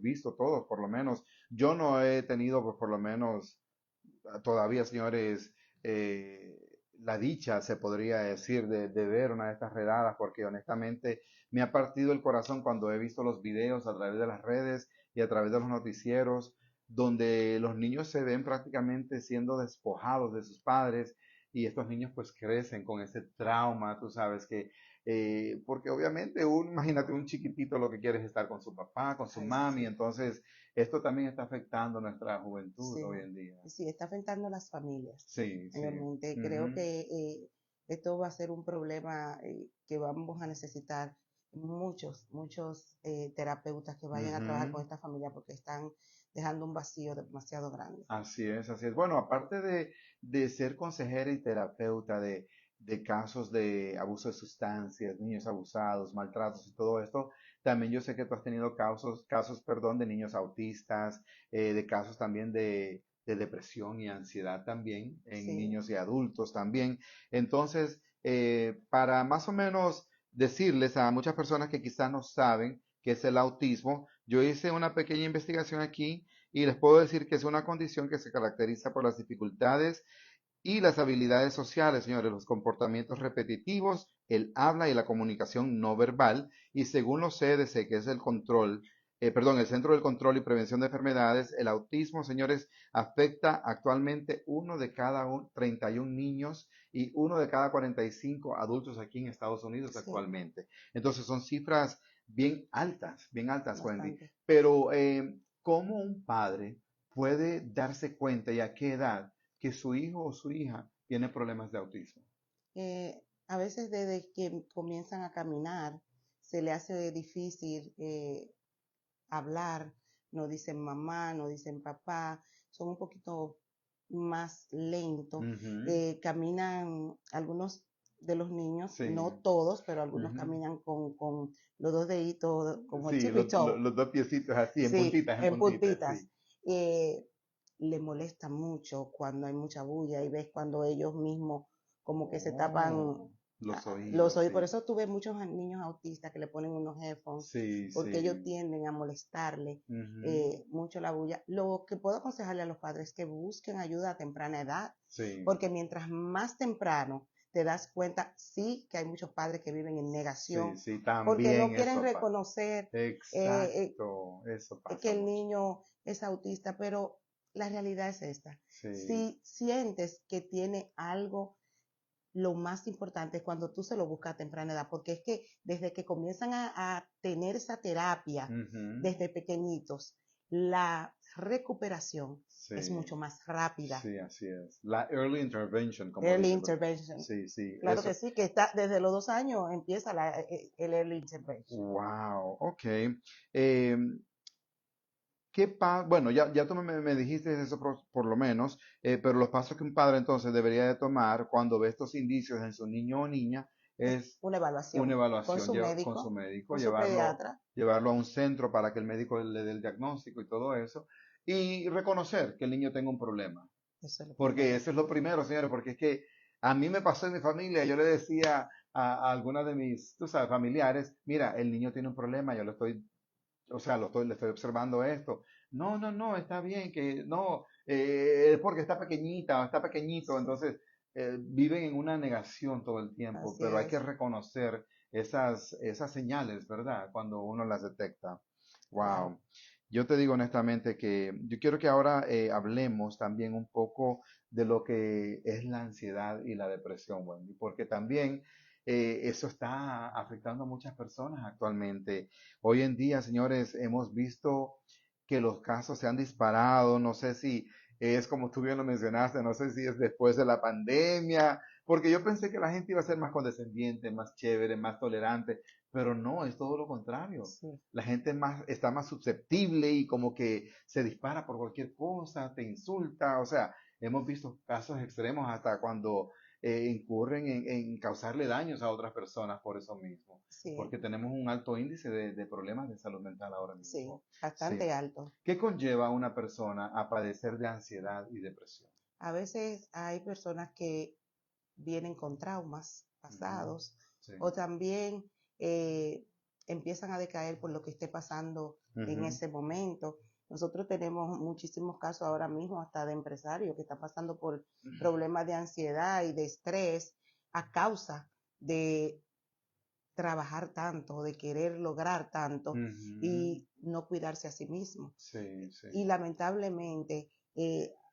[SPEAKER 1] visto todos, por lo menos. Yo no he tenido, pues, por lo menos, todavía, señores, la dicha, se podría decir, de ver una de estas redadas, porque honestamente me ha partido el corazón cuando he visto los videos a través de las redes y a través de los noticieros, donde los niños se ven prácticamente siendo despojados de sus padres y estos niños pues crecen con ese trauma, tú sabes que, porque obviamente imagínate un chiquitito lo que quiere es estar con su papá, con su mami, entonces esto también está afectando nuestra juventud hoy en día.
[SPEAKER 2] Sí, está afectando a las familias.
[SPEAKER 1] Sí,
[SPEAKER 2] mayormente. Creo que esto va a ser un problema que vamos a necesitar muchos terapeutas que vayan a trabajar con esta familia porque están dejando un vacío demasiado grande.
[SPEAKER 1] Así es, así es. Bueno, aparte de ser consejera y terapeuta de casos de abuso de sustancias, niños abusados, maltratos y todo esto, también yo sé que tú has tenido perdón, de niños autistas, de casos también de depresión y ansiedad también en niños y adultos también. Entonces, para más o menos decirles a muchas personas que quizás no saben qué es el autismo, yo hice una pequeña investigación aquí y les puedo decir que es una condición que se caracteriza por las dificultades y las habilidades sociales, señores, los comportamientos repetitivos, el habla y la comunicación no verbal. Y según los CDC, que es el Centro del Control y Prevención de Enfermedades, el autismo, señores, afecta actualmente 31 niños y 1 de cada 45 adultos aquí en Estados Unidos
[SPEAKER 2] Sí,
[SPEAKER 1] actualmente. Entonces son cifras bien altas, Wendy.
[SPEAKER 2] bastante.
[SPEAKER 1] Pero, ¿cómo un padre puede darse cuenta y a qué edad que su hijo o su hija tiene problemas de autismo?
[SPEAKER 2] A veces desde que comienzan a caminar se le hace difícil hablar, no dicen mamá, no dicen papá, son un poquito más lentos,
[SPEAKER 1] Ujú.
[SPEAKER 2] caminan algunos de los niños,
[SPEAKER 1] Sí.
[SPEAKER 2] no todos, pero algunos
[SPEAKER 1] Ujú.
[SPEAKER 2] caminan con los dos deditos, como el
[SPEAKER 1] Sí,
[SPEAKER 2] tippy toe,
[SPEAKER 1] los dos piecitos así,
[SPEAKER 2] sí,
[SPEAKER 1] en
[SPEAKER 2] en
[SPEAKER 1] puntitas,
[SPEAKER 2] puntitas.
[SPEAKER 1] sí.
[SPEAKER 2] Eh, Le molesta mucho cuando hay mucha bulla y ves cuando ellos mismos como que se tapan
[SPEAKER 1] Oh, los
[SPEAKER 2] los
[SPEAKER 1] oídos,
[SPEAKER 2] oídos. Por
[SPEAKER 1] sí.
[SPEAKER 2] eso tuve muchos niños autistas que le ponen unos headphones
[SPEAKER 1] Sí,
[SPEAKER 2] porque ellos
[SPEAKER 1] sí.
[SPEAKER 2] tienden a molestarle
[SPEAKER 1] Ujú.
[SPEAKER 2] mucho la bulla. Lo que puedo aconsejarle a los padres es que busquen ayuda a temprana edad,
[SPEAKER 1] Sí,
[SPEAKER 2] porque mientras más temprano te das cuenta, sí que hay muchos padres que viven en
[SPEAKER 1] sí,
[SPEAKER 2] negación
[SPEAKER 1] sí,
[SPEAKER 2] porque no
[SPEAKER 1] también
[SPEAKER 2] quieren
[SPEAKER 1] eso pasa.
[SPEAKER 2] reconocer eh,
[SPEAKER 1] Exacto, eso
[SPEAKER 2] que
[SPEAKER 1] pasa
[SPEAKER 2] el
[SPEAKER 1] mucho.
[SPEAKER 2] niño es autista, pero la realidad es esta.
[SPEAKER 1] Sí.
[SPEAKER 2] Si sientes que tiene algo, lo más importante es cuando tú se lo buscas a temprana edad, porque es que desde que comienzan a tener esa terapia,
[SPEAKER 1] Ujú.
[SPEAKER 2] desde pequeñitos, la recuperación es
[SPEAKER 1] Sí,
[SPEAKER 2] mucho más rápida.
[SPEAKER 1] sí, así es. La early intervention, como
[SPEAKER 2] Early
[SPEAKER 1] dicen, ¿verdad?
[SPEAKER 2] intervention.
[SPEAKER 1] Sí, sí,
[SPEAKER 2] Claro que
[SPEAKER 1] eso.
[SPEAKER 2] sí, que está desde los 2 años empieza el early intervention.
[SPEAKER 1] Wow, ok. Bueno, ya tú me dijiste eso por lo menos, pero los pasos que un padre entonces debería de tomar cuando ve estos indicios en su niño o niña
[SPEAKER 2] Es
[SPEAKER 1] es
[SPEAKER 2] una
[SPEAKER 1] una
[SPEAKER 2] evaluación
[SPEAKER 1] evaluación con su médico,
[SPEAKER 2] con su pediatra.
[SPEAKER 1] llevarlo a un centro para que el médico le dé el diagnóstico y todo eso, y reconocer que el niño tenga un problema.
[SPEAKER 2] Eso es lo
[SPEAKER 1] Porque
[SPEAKER 2] primero.
[SPEAKER 1] eso es lo primero, señores, porque es que a mí me pasó en mi familia, yo le decía a algunas de mis, tú sabes, familiares, mira, el niño tiene un problema, yo lo estoy, o sea, le estoy observando esto. No, no, no, está bien, que no, es porque está pequeñita o está pequeñito, entonces viven en una negación todo el tiempo,
[SPEAKER 2] Así
[SPEAKER 1] pero hay que
[SPEAKER 2] es,
[SPEAKER 1] reconocer esas señales, ¿verdad? Cuando uno las detecta.
[SPEAKER 2] claro.
[SPEAKER 1] Wow. Yo te digo honestamente que yo quiero que ahora hablemos también un poco de lo que es la ansiedad y la depresión, Wendy, porque también eso está afectando a muchas personas actualmente. Hoy en día, señores, hemos visto que los casos se han disparado. No sé si es como tú bien lo mencionaste, no sé si es después de la pandemia, porque yo pensé que la gente iba a ser más condescendiente, más chévere, más tolerante, pero no, es todo lo contrario.
[SPEAKER 2] Sí,
[SPEAKER 1] La gente está más susceptible y como que se dispara por cualquier cosa, te insulta, o sea, hemos visto casos extremos hasta cuando incurren en causarle daños a otras personas por eso mismo,
[SPEAKER 2] sí,
[SPEAKER 1] porque tenemos un alto índice de problemas de salud mental ahora
[SPEAKER 2] sí,
[SPEAKER 1] mismo. Sí.
[SPEAKER 2] bastante alto.
[SPEAKER 1] ¿Qué conlleva a una persona a padecer de ansiedad y depresión?
[SPEAKER 2] A veces hay personas que vienen con traumas
[SPEAKER 1] Ujú.
[SPEAKER 2] pasados
[SPEAKER 1] Sí.
[SPEAKER 2] o también eh, empiezan a decaer por lo que esté pasando en
[SPEAKER 1] Ujú.
[SPEAKER 2] ese momento. Nosotros tenemos muchísimos casos ahora mismo, hasta de empresarios que están pasando por problemas de ansiedad y de estrés a causa de trabajar tanto, de querer lograr tanto
[SPEAKER 1] Ujú.
[SPEAKER 2] y no cuidarse a sí mismo.
[SPEAKER 1] Sí, sí,
[SPEAKER 2] Y lamentablemente,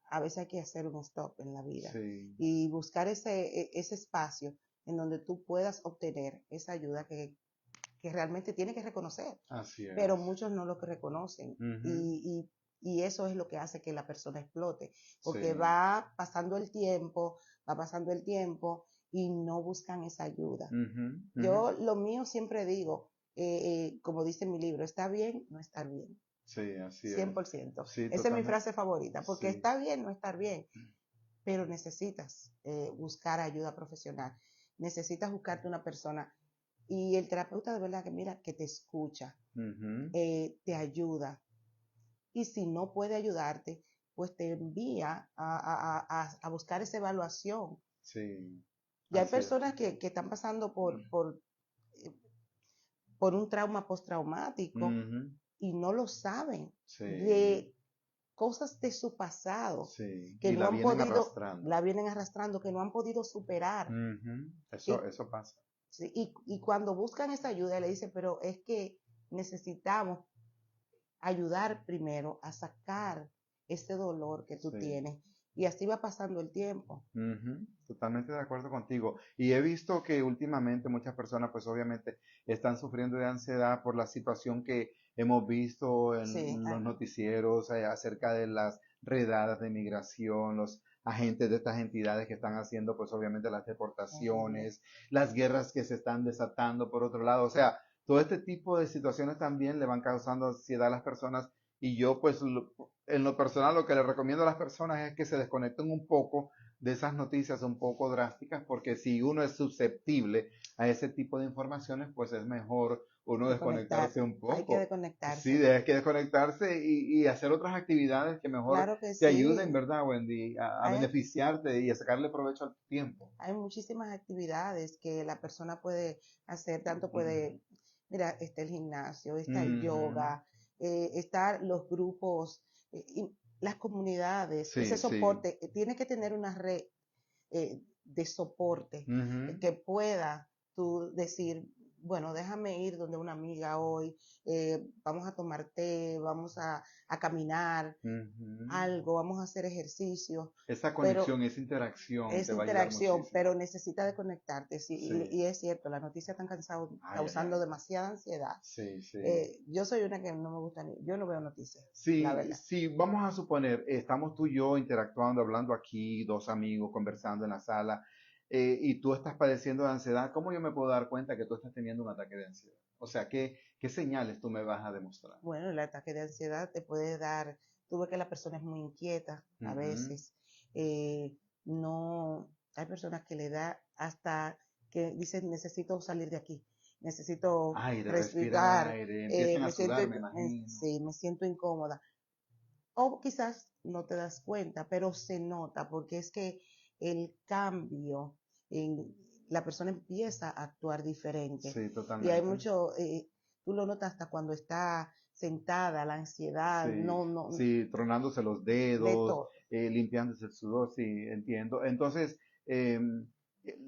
[SPEAKER 2] a veces hay que hacer un stop en la vida
[SPEAKER 1] sí,
[SPEAKER 2] y buscar ese espacio en donde tú puedas obtener esa ayuda que realmente tienes que reconocer,
[SPEAKER 1] así
[SPEAKER 2] pero
[SPEAKER 1] es.
[SPEAKER 2] muchos no lo reconocen
[SPEAKER 1] Ujú.
[SPEAKER 2] y eso es lo que hace que la persona explote, porque
[SPEAKER 1] Sí.
[SPEAKER 2] va pasando el tiempo y no buscan esa ayuda.
[SPEAKER 1] Ujú, ujú.
[SPEAKER 2] Yo lo mío siempre digo, como dice en mi libro, está bien no estar bien,
[SPEAKER 1] Sí, así es.
[SPEAKER 2] 100%.
[SPEAKER 1] Sí,
[SPEAKER 2] Esa es mi
[SPEAKER 1] totalmente.
[SPEAKER 2] frase favorita, porque
[SPEAKER 1] Sí.
[SPEAKER 2] está bien no estar bien, pero necesitas buscar ayuda profesional, necesitas buscarte una persona y el terapeuta de verdad que mira, que te escucha,
[SPEAKER 1] Ujú.
[SPEAKER 2] te ayuda y si no puede ayudarte, pues te envía a buscar esa evaluación
[SPEAKER 1] Sí.
[SPEAKER 2] Ya hay personas que están pasando por un trauma postraumático y no lo saben.
[SPEAKER 1] Sí.
[SPEAKER 2] De cosas de su pasado
[SPEAKER 1] Sí.
[SPEAKER 2] que
[SPEAKER 1] Y
[SPEAKER 2] no
[SPEAKER 1] la
[SPEAKER 2] han
[SPEAKER 1] vienen
[SPEAKER 2] podido,
[SPEAKER 1] arrastrando.
[SPEAKER 2] la vienen arrastrando, que no han podido superar.
[SPEAKER 1] Eso pasa.
[SPEAKER 2] Sí, y cuando buscan esa ayuda, le dicen, pero es que necesitamos ayudar primero a sacar ese dolor que tú
[SPEAKER 1] Sí.
[SPEAKER 2] tienes. Y así va pasando el tiempo.
[SPEAKER 1] Totalmente de acuerdo contigo. Y he visto que últimamente muchas personas, pues obviamente, están sufriendo de ansiedad por la situación que hemos visto
[SPEAKER 2] Sí,
[SPEAKER 1] en los noticieros acerca de las redadas de migración, los agentes de estas entidades que están haciendo, pues obviamente las deportaciones, las guerras que se están desatando por otro lado. O sea, todo este tipo de situaciones también le van causando ansiedad a las personas. Y yo, pues, en lo personal, lo que le recomiendo a las personas es que se desconecten un poco de esas noticias un poco drásticas, porque si uno es susceptible a ese tipo de informaciones, pues es mejor uno desconectarse un
[SPEAKER 2] Hay que
[SPEAKER 1] poco. Sí,
[SPEAKER 2] desconectarse.
[SPEAKER 1] hay que desconectarse y hacer otras actividades que mejor
[SPEAKER 2] Claro que
[SPEAKER 1] te
[SPEAKER 2] sí.
[SPEAKER 1] ayuden, ¿verdad, Wendy? A
[SPEAKER 2] Hay,
[SPEAKER 1] beneficiarte y a sacarle provecho al tiempo.
[SPEAKER 2] hay muchísimas actividades que la persona puede hacer, tanto puede, mira, está el gimnasio, está el yoga, están los grupos, y las comunidades, ese
[SPEAKER 1] Sí, sí.
[SPEAKER 2] soporte, tiene que tener una red de soporte
[SPEAKER 1] Ujú,
[SPEAKER 2] que pueda tú decir, bueno, déjame ir donde una amiga hoy, vamos a tomar té, vamos a caminar,
[SPEAKER 1] ujú.
[SPEAKER 2] algo, vamos a hacer ejercicio,
[SPEAKER 1] Esa
[SPEAKER 2] pero
[SPEAKER 1] conexión, esa interacción te
[SPEAKER 2] esa
[SPEAKER 1] va a ayudar
[SPEAKER 2] interacción,
[SPEAKER 1] muchísimo.
[SPEAKER 2] pero necesita de conectarte, sí,
[SPEAKER 1] Sí.
[SPEAKER 2] y es cierto, las noticias están
[SPEAKER 1] Ay, ay,
[SPEAKER 2] causando
[SPEAKER 1] ay.
[SPEAKER 2] demasiada ansiedad.
[SPEAKER 1] Sí, sí.
[SPEAKER 2] Yo soy una que no me gusta, yo no veo noticias, la
[SPEAKER 1] Sí,
[SPEAKER 2] verdad.
[SPEAKER 1] sí, vamos a suponer, estamos tú y yo interactuando, hablando aquí, dos amigos conversando en la sala, y tú estás padeciendo de ansiedad, ¿cómo yo me puedo dar cuenta que tú estás teniendo un ataque de ansiedad? O sea, ¿qué señales tú me vas a demostrar?
[SPEAKER 2] Bueno, el ataque de ansiedad te puede dar, tú ves que la persona es muy inquieta a
[SPEAKER 1] Ujú.
[SPEAKER 2] veces, no, hay personas que le da hasta que dicen necesito salir de aquí, necesito
[SPEAKER 1] Aire, respirar
[SPEAKER 2] respirar,
[SPEAKER 1] aire, empiezan a
[SPEAKER 2] me siento,
[SPEAKER 1] sudar, me imagino.
[SPEAKER 2] sí, me siento incómoda. O quizás no te das cuenta, pero se nota porque es que el cambio en la persona empieza a actuar diferente.
[SPEAKER 1] Sí,
[SPEAKER 2] Y hay
[SPEAKER 1] totalmente.
[SPEAKER 2] mucho, tú lo notas hasta cuando está sentada, la ansiedad,
[SPEAKER 1] Sí,
[SPEAKER 2] no,
[SPEAKER 1] sí, tronándose los
[SPEAKER 2] de
[SPEAKER 1] dedos,
[SPEAKER 2] todo.
[SPEAKER 1] limpiándose el sudor, sí, entiendo. Entonces,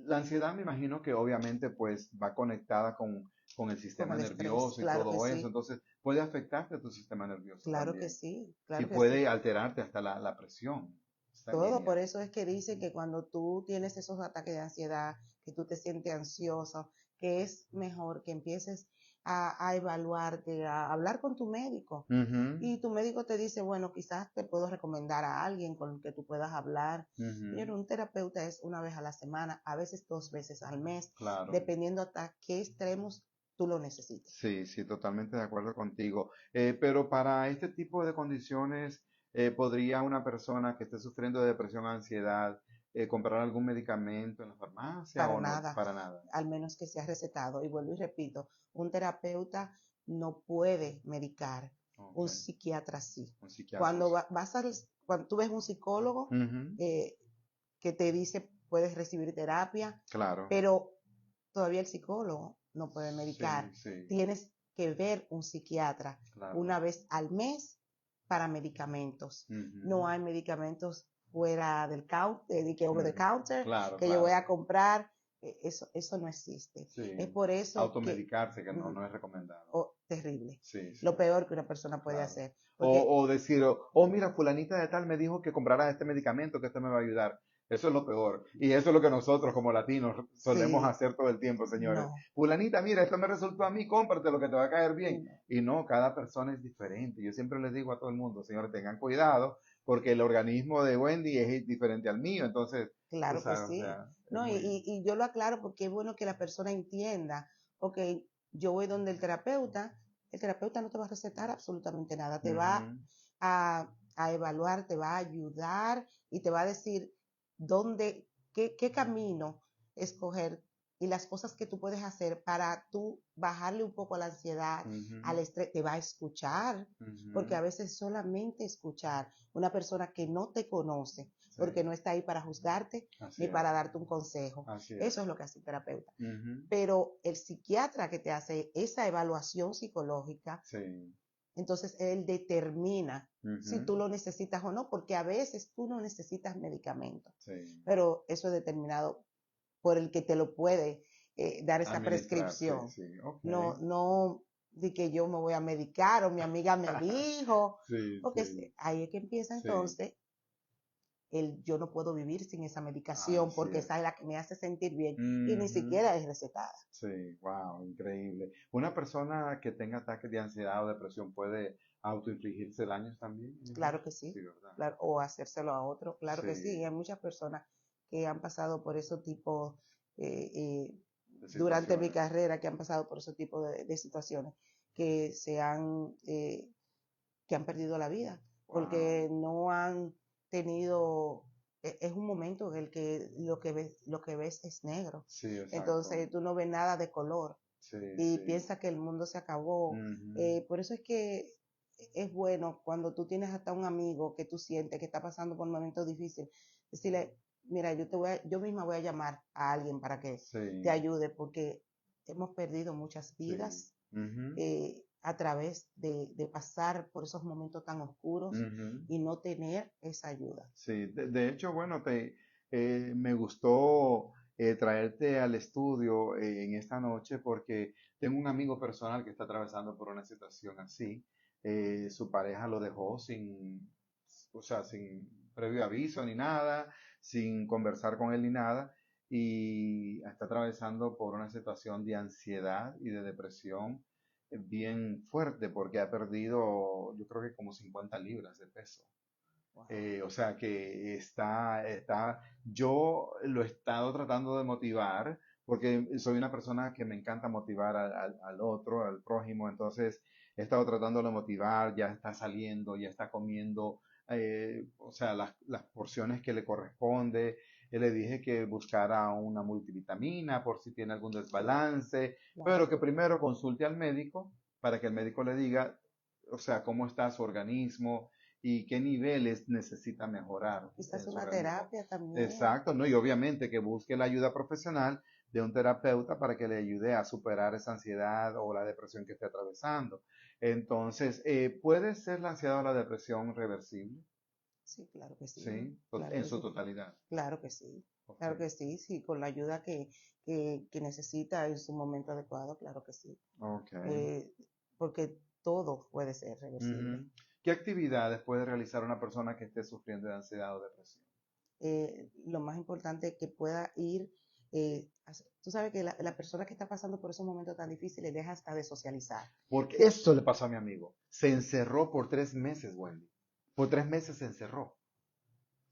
[SPEAKER 1] la ansiedad me imagino que obviamente pues va conectada con el
[SPEAKER 2] Con
[SPEAKER 1] sistema
[SPEAKER 2] el estrés,
[SPEAKER 1] nervioso y
[SPEAKER 2] claro que
[SPEAKER 1] todo eso,
[SPEAKER 2] sí,
[SPEAKER 1] entonces puede afectarte a tu sistema nervioso
[SPEAKER 2] claro que
[SPEAKER 1] también
[SPEAKER 2] sí,
[SPEAKER 1] y
[SPEAKER 2] claro que sí.
[SPEAKER 1] puede alterarte hasta la presión
[SPEAKER 2] Todo, por
[SPEAKER 1] sanguínea.
[SPEAKER 2] eso es que dicen que cuando tú tienes esos ataques de ansiedad, que tú te sientes ansioso, que es mejor que empieces a evaluarte, a hablar con tu médico.
[SPEAKER 1] Ujú,
[SPEAKER 2] Y tu médico te dice, bueno, quizás te puedo recomendar a alguien con el que tú puedas hablar.
[SPEAKER 1] ujú,
[SPEAKER 2] Pero un terapeuta es una vez a la semana, a veces 2 veces al mes,
[SPEAKER 1] claro.
[SPEAKER 2] dependiendo hasta qué extremos tú lo necesites.
[SPEAKER 1] Sí, sí, totalmente de acuerdo contigo. Pero para este tipo de condiciones, ¿podría una persona que esté sufriendo de depresión o ansiedad comprar algún medicamento en la farmacia
[SPEAKER 2] Para
[SPEAKER 1] o no?
[SPEAKER 2] nada,
[SPEAKER 1] Para nada.
[SPEAKER 2] al menos que sea recetado. Y vuelvo y repito, un terapeuta no puede medicar,
[SPEAKER 1] Ok,
[SPEAKER 2] un psiquiatra sí.
[SPEAKER 1] un psiquiatra.
[SPEAKER 2] Cuando cuando tú ves un psicólogo
[SPEAKER 1] Ujú,
[SPEAKER 2] eh, que te dice puedes recibir terapia,
[SPEAKER 1] claro,
[SPEAKER 2] pero todavía el psicólogo no puede medicar.
[SPEAKER 1] sí, sí,
[SPEAKER 2] Tienes que ver un psiquiatra
[SPEAKER 1] claro.
[SPEAKER 2] una vez al mes para medicamentos.
[SPEAKER 1] Ujú,
[SPEAKER 2] No hay medicamentos fuera del counter, de que over the
[SPEAKER 1] ujú,
[SPEAKER 2] counter,
[SPEAKER 1] claro,
[SPEAKER 2] que yo voy
[SPEAKER 1] claro.
[SPEAKER 2] a comprar. Eso no existe. Es
[SPEAKER 1] Sí,
[SPEAKER 2] por eso que,
[SPEAKER 1] automedicarse, que no,
[SPEAKER 2] mm,
[SPEAKER 1] no es recomendado.
[SPEAKER 2] oh, terrible,
[SPEAKER 1] Sí, sí,
[SPEAKER 2] lo peor que una persona puede
[SPEAKER 1] claro.
[SPEAKER 2] hacer. Porque,
[SPEAKER 1] O decir, oh, mira, fulanita de tal me dijo que comprara este medicamento, que este me va a ayudar. Eso es lo peor. Y eso es lo que nosotros como latinos solemos
[SPEAKER 2] sí,
[SPEAKER 1] hacer todo el tiempo, señores.
[SPEAKER 2] no,
[SPEAKER 1] Fulanita, mira, esto me resultó a mí, cómprate lo que te va a caer bien.
[SPEAKER 2] no.
[SPEAKER 1] Y no, cada persona es diferente. Yo siempre les digo a todo el mundo, señores, tengan cuidado, porque el organismo de Wendy es diferente al mío. Entonces, tú
[SPEAKER 2] Claro que
[SPEAKER 1] sabes, o
[SPEAKER 2] sí.
[SPEAKER 1] sea, es
[SPEAKER 2] No,
[SPEAKER 1] muy...
[SPEAKER 2] y yo lo aclaro porque es bueno que la persona entienda, porque yo voy donde el terapeuta no te va a recetar absolutamente nada, te va
[SPEAKER 1] Ujú,
[SPEAKER 2] a evaluar, te va a ayudar y te va a decir dónde, qué camino escoger y las cosas que tú puedes hacer para tú bajarle un poco a la ansiedad,
[SPEAKER 1] ujú,
[SPEAKER 2] al estrés, te va a escuchar, porque
[SPEAKER 1] ujú.
[SPEAKER 2] a veces solamente escuchar una persona que no te conoce porque no está ahí para juzgarte
[SPEAKER 1] Así
[SPEAKER 2] ni
[SPEAKER 1] es.
[SPEAKER 2] para darte un consejo.
[SPEAKER 1] Así es.
[SPEAKER 2] Eso es lo que hace un terapeuta.
[SPEAKER 1] Ujú.
[SPEAKER 2] Pero el psiquiatra que te hace esa evaluación psicológica,
[SPEAKER 1] Sí.
[SPEAKER 2] entonces él determina si tú
[SPEAKER 1] Ujú.
[SPEAKER 2] lo necesitas o no, porque a veces tú no necesitas medicamentos,
[SPEAKER 1] Sí.
[SPEAKER 2] pero eso es determinado por el que te lo puede dar esa
[SPEAKER 1] Administrar, sí,
[SPEAKER 2] prescripción.
[SPEAKER 1] sí. Ok.
[SPEAKER 2] No de que yo me voy a medicar o mi amiga me dijo,
[SPEAKER 1] Sí,
[SPEAKER 2] porque
[SPEAKER 1] sí,
[SPEAKER 2] ahí es que empieza
[SPEAKER 1] sí.
[SPEAKER 2] entonces el yo no puedo vivir sin esa medicación
[SPEAKER 1] Así
[SPEAKER 2] porque esa es
[SPEAKER 1] es.
[SPEAKER 2] la que me hace sentir bien y ni
[SPEAKER 1] Ujú.
[SPEAKER 2] siquiera es recetada.
[SPEAKER 1] Sí, wow, increíble. ¿Una persona que tenga ataques de ansiedad o depresión puede autoinfligirse daños también?
[SPEAKER 2] Claro que
[SPEAKER 1] Sí,
[SPEAKER 2] sí,
[SPEAKER 1] ¿verdad?
[SPEAKER 2] claro, o hacérselo a otro, claro que sí. Y hay
[SPEAKER 1] Sí,
[SPEAKER 2] muchas personas que han pasado por esos tipos, eh, eh,
[SPEAKER 1] de
[SPEAKER 2] durante mi
[SPEAKER 1] situaciones.
[SPEAKER 2] carrera, que han pasado por ese tipo de situaciones, que que han perdido la vida,
[SPEAKER 1] Wow.
[SPEAKER 2] porque no han tenido, es un momento en el que lo que ves es negro.
[SPEAKER 1] Sí, exacto.
[SPEAKER 2] Entonces tú no ves nada de color
[SPEAKER 1] Sí,
[SPEAKER 2] y
[SPEAKER 1] sí.
[SPEAKER 2] piensas que el mundo se acabó.
[SPEAKER 1] Ujú.
[SPEAKER 2] Por eso es que es bueno cuando tú tienes hasta un amigo que tú sientes que está pasando por un momento difícil, decirle, mira, yo misma voy a llamar a alguien para que te
[SPEAKER 1] Sí,
[SPEAKER 2] ayude, porque hemos perdido muchas
[SPEAKER 1] sí.
[SPEAKER 2] vidas
[SPEAKER 1] Ujú.
[SPEAKER 2] a través de pasar por esos momentos tan oscuros
[SPEAKER 1] Ujú.
[SPEAKER 2] y no tener esa ayuda.
[SPEAKER 1] Sí, de hecho, bueno, me gustó traerte al estudio en esta noche porque tengo un amigo personal que está atravesando por una situación así. Su pareja lo dejó sin, o sea, sin previo aviso ni nada, sin conversar con él ni nada, y está atravesando por una situación de ansiedad y de depresión bien fuerte porque ha perdido, yo creo que como 50 libras de peso.
[SPEAKER 2] Wow.
[SPEAKER 1] O sea que yo lo he estado tratando de motivar porque soy una persona que me encanta motivar al otro, al prójimo, entonces he estado tratando de motivar, ya está saliendo, ya está comiendo, o sea, las porciones que le corresponde. Le dije que buscara una multivitamina por si tiene algún desbalance, pero
[SPEAKER 2] Claro.
[SPEAKER 1] que primero consulte al médico para que el médico le diga, o sea, cómo está su organismo, y qué niveles necesita mejorar
[SPEAKER 2] Quizás
[SPEAKER 1] en su
[SPEAKER 2] una
[SPEAKER 1] organismo.
[SPEAKER 2] terapia también.
[SPEAKER 1] Exacto, ¿no? Y obviamente que busque la ayuda profesional de un terapeuta para que le ayude a superar esa ansiedad o la depresión que esté atravesando. Entonces, ¿puede ser la ansiedad o la depresión reversible?
[SPEAKER 2] Sí, claro que sí,
[SPEAKER 1] Sí,
[SPEAKER 2] claro
[SPEAKER 1] en
[SPEAKER 2] que
[SPEAKER 1] su
[SPEAKER 2] sí,
[SPEAKER 1] totalidad.
[SPEAKER 2] claro que sí,
[SPEAKER 1] Ok.
[SPEAKER 2] claro que sí, sí, con la ayuda que necesita en su momento adecuado, claro que sí,
[SPEAKER 1] Ok.
[SPEAKER 2] eh, porque todo puede ser reversible.
[SPEAKER 1] Ujú. ¿Qué actividades puede realizar una persona que esté sufriendo de ansiedad o depresión?
[SPEAKER 2] Lo más importante es que pueda ir, tú sabes que la persona que está pasando por esos momentos tan difíciles deja hasta de socializar.
[SPEAKER 1] Porque eso le pasó a mi amigo. Se encerró por 3 meses, Wendy. Por 3 meses se encerró.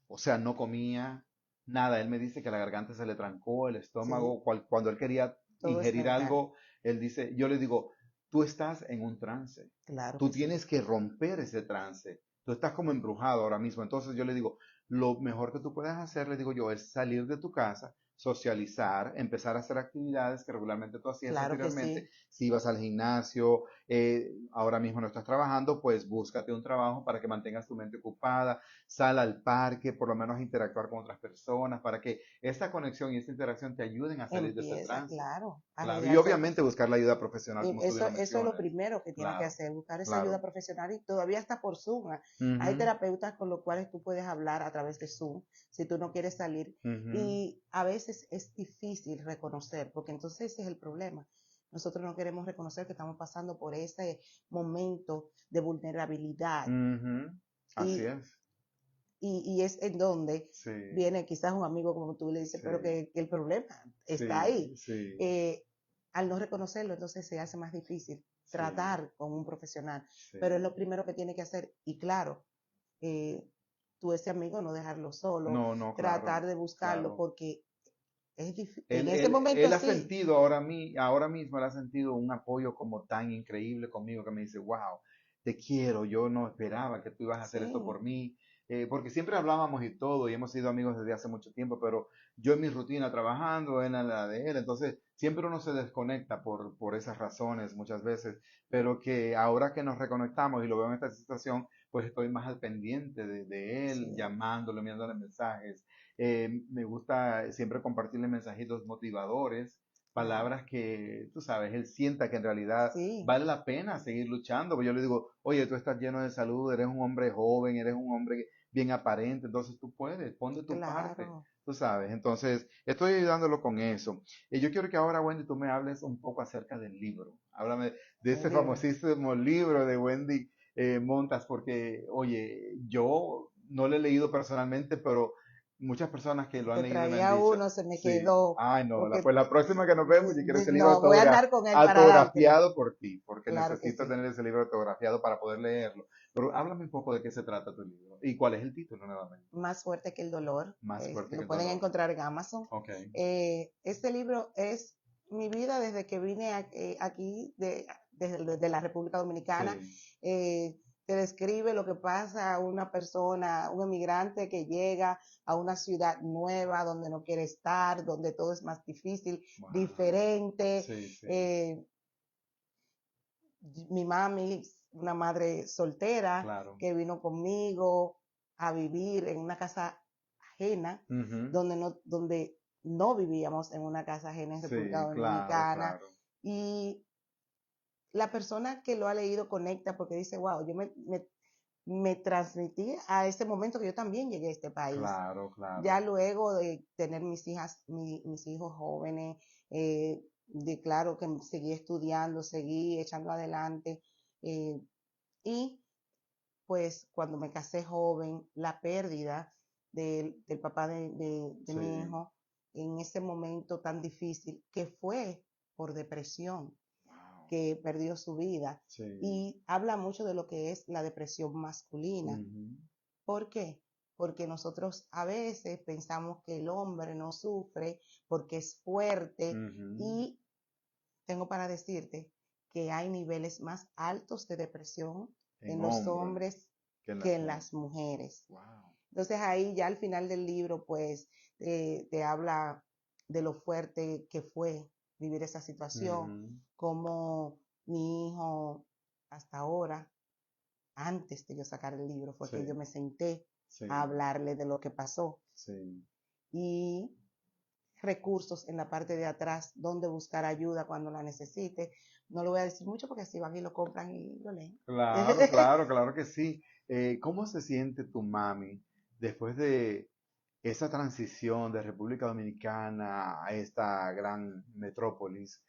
[SPEAKER 1] O sea, no comía nada. Él me dice que la garganta se le trancó, el
[SPEAKER 2] Sí,
[SPEAKER 1] estómago. Cuando él quería
[SPEAKER 2] todo es
[SPEAKER 1] ingerir
[SPEAKER 2] mental,
[SPEAKER 1] algo, él dice, yo le digo, tú estás en un trance.
[SPEAKER 2] claro
[SPEAKER 1] Tú
[SPEAKER 2] que sí.
[SPEAKER 1] tienes que romper ese trance. Tú estás como embrujado ahora mismo. Entonces yo le digo, lo mejor que tú puedes hacer, le digo yo, es salir de tu casa, socializar, empezar a hacer actividades que regularmente tú hacías
[SPEAKER 2] Claro que
[SPEAKER 1] anteriormente.
[SPEAKER 2] sí.
[SPEAKER 1] Si ibas al gimnasio, ahora mismo no estás trabajando, pues búscate un trabajo para que mantengas tu mente ocupada, sal al parque, por lo menos interactuar con otras personas, para que esta conexión y esta interacción te ayuden a salir de ese
[SPEAKER 2] Empieza,
[SPEAKER 1] trance.
[SPEAKER 2] claro, a
[SPEAKER 1] Claro, y
[SPEAKER 2] rodearse.
[SPEAKER 1] obviamente buscar la ayuda profesional,
[SPEAKER 2] Y
[SPEAKER 1] como tú bien lo
[SPEAKER 2] eso es lo
[SPEAKER 1] mencionas.
[SPEAKER 2] primero que tiene que
[SPEAKER 1] Claro,
[SPEAKER 2] hacer, buscar esa ayuda
[SPEAKER 1] claro.
[SPEAKER 2] profesional y todavía está por Zoom. Hay
[SPEAKER 1] Ujú,
[SPEAKER 2] terapeutas con los cuales tú puedes hablar a través de Zoom si tú no quieres salir.
[SPEAKER 1] ujú,
[SPEAKER 2] Y a veces es difícil reconocer, porque entonces ese es el problema. Nosotros no queremos reconocer que estamos pasando por ese momento de vulnerabilidad.
[SPEAKER 1] ujú. Así
[SPEAKER 2] Y,
[SPEAKER 1] es.
[SPEAKER 2] y es en donde
[SPEAKER 1] Sí,
[SPEAKER 2] viene quizás un amigo como tú le dices, pero
[SPEAKER 1] sí,
[SPEAKER 2] que el problema está
[SPEAKER 1] sí,
[SPEAKER 2] ahí.
[SPEAKER 1] sí,
[SPEAKER 2] Eh, Al no reconocerlo, entonces se hace más difícil
[SPEAKER 1] sí,
[SPEAKER 2] tratar con un profesional, pero es
[SPEAKER 1] sí.
[SPEAKER 2] lo primero que tiene que hacer. Y claro, eh, tú ese amigo no dejarlo solo,
[SPEAKER 1] No, no,
[SPEAKER 2] tratar
[SPEAKER 1] claro,
[SPEAKER 2] de buscarlo,
[SPEAKER 1] claro.
[SPEAKER 2] porque es en
[SPEAKER 1] Él,
[SPEAKER 2] ese
[SPEAKER 1] él,
[SPEAKER 2] momento
[SPEAKER 1] él ha
[SPEAKER 2] sí,
[SPEAKER 1] sentido ahora mismo, él ha sentido un apoyo como tan increíble conmigo que me dice, wow, te quiero, yo no esperaba que tú ibas a hacer esto
[SPEAKER 2] sí,
[SPEAKER 1] por mí, porque siempre hablábamos y todo, y hemos sido amigos desde hace mucho tiempo, pero yo en mi rutina trabajando, él en la de él, entonces siempre uno se desconecta por esas razones muchas veces, pero que ahora que nos reconectamos y lo veo en esta situación, pues estoy más al pendiente de él,
[SPEAKER 2] Sí,
[SPEAKER 1] llamándole, enviándole mensajes. Me gusta siempre compartirle mensajitos motivadores,
[SPEAKER 2] claro.
[SPEAKER 1] palabras que, tú sabes, él sienta que en realidad
[SPEAKER 2] Sí,
[SPEAKER 1] vale la pena seguir luchando. Pues yo le digo, oye, tú estás lleno de salud, eres un hombre joven, eres un hombre bien aparente, entonces tú puedes, pon de tu parte,
[SPEAKER 2] claro.
[SPEAKER 1] tú sabes. Entonces, estoy ayudándolo con eso. Y yo quiero que ahora, Wendy, tú me hables un poco acerca del libro. Háblame de
[SPEAKER 2] El
[SPEAKER 1] ese
[SPEAKER 2] libro.
[SPEAKER 1] famosísimo libro de Wendy Montas, porque, oye, yo no lo he leído personalmente, pero muchas personas que lo han
[SPEAKER 2] Te
[SPEAKER 1] leído me han
[SPEAKER 2] traía
[SPEAKER 1] dicho,
[SPEAKER 2] uno, se me
[SPEAKER 1] sí,
[SPEAKER 2] quedó,
[SPEAKER 1] ay no,
[SPEAKER 2] porque
[SPEAKER 1] pues la próxima que nos vemos, yo quiero ese libro
[SPEAKER 2] no, voy a andar con él para dártelo.
[SPEAKER 1] autografiado por ti, porque
[SPEAKER 2] Claro que
[SPEAKER 1] necesito
[SPEAKER 2] sí.
[SPEAKER 1] tener ese libro autografiado para poder leerlo. Pero háblame un poco de qué se trata tu libro y cuál es el título nuevamente.
[SPEAKER 2] Más fuerte que el dolor.
[SPEAKER 1] Más fuerte que
[SPEAKER 2] Lo
[SPEAKER 1] el
[SPEAKER 2] pueden
[SPEAKER 1] dolor.
[SPEAKER 2] encontrar en Amazon.
[SPEAKER 1] Ok,
[SPEAKER 2] Este libro es mi vida desde que vine aquí desde la República Dominicana.
[SPEAKER 1] sí,
[SPEAKER 2] Te describe lo que pasa a una persona, un emigrante que llega a una ciudad nueva donde no quiere estar, donde todo es más difícil,
[SPEAKER 1] wow,
[SPEAKER 2] diferente.
[SPEAKER 1] sí, sí,
[SPEAKER 2] Eh, Mi mami, una madre soltera
[SPEAKER 1] claro.
[SPEAKER 2] que vino conmigo a vivir en una casa ajena,
[SPEAKER 1] Ujú,
[SPEAKER 2] donde no vivíamos en una casa ajena en República
[SPEAKER 1] sí, claro,
[SPEAKER 2] Dominicana.
[SPEAKER 1] claro.
[SPEAKER 2] Y la persona que lo ha leído conecta porque dice, wow, me transmití a ese momento que yo también llegué a este país.
[SPEAKER 1] Claro,
[SPEAKER 2] Ya
[SPEAKER 1] claro.
[SPEAKER 2] luego de tener mis hijos jóvenes, de claro que seguí estudiando, seguí echando adelante. eh, y pues cuando me casé joven, la pérdida del papá de
[SPEAKER 1] Sí,
[SPEAKER 2] mi hijo en ese momento tan difícil, que fue por depresión,
[SPEAKER 1] wow.
[SPEAKER 2] que perdió su vida.
[SPEAKER 1] Sí.
[SPEAKER 2] Y habla mucho de lo que es la depresión masculina.
[SPEAKER 1] Ujú,
[SPEAKER 2] ¿Por qué? Porque nosotros a veces pensamos que el hombre no sufre porque es fuerte
[SPEAKER 1] ujú.
[SPEAKER 2] y tengo para decirte que hay niveles más altos de depresión
[SPEAKER 1] En
[SPEAKER 2] en los
[SPEAKER 1] hombres
[SPEAKER 2] hombres
[SPEAKER 1] que en
[SPEAKER 2] que
[SPEAKER 1] las
[SPEAKER 2] en
[SPEAKER 1] mujeres.
[SPEAKER 2] las mujeres.
[SPEAKER 1] Wow.
[SPEAKER 2] Entonces ahí ya al final del libro pues te habla de lo fuerte que fue vivir esa situación,
[SPEAKER 1] Ujú,
[SPEAKER 2] como mi hijo hasta ahora, antes de yo sacar el libro, fue que yo
[SPEAKER 1] sí,
[SPEAKER 2] me senté a
[SPEAKER 1] sí,
[SPEAKER 2] hablarle de lo que pasó
[SPEAKER 1] sí.
[SPEAKER 2] y recursos en la parte de atrás donde buscar ayuda cuando la necesite. No lo voy a decir mucho porque si van y lo compran y lo leen.
[SPEAKER 1] Claro, claro, claro que sí. ¿Cómo se siente tu mami después de esa transición de República Dominicana a esta gran metrópolis?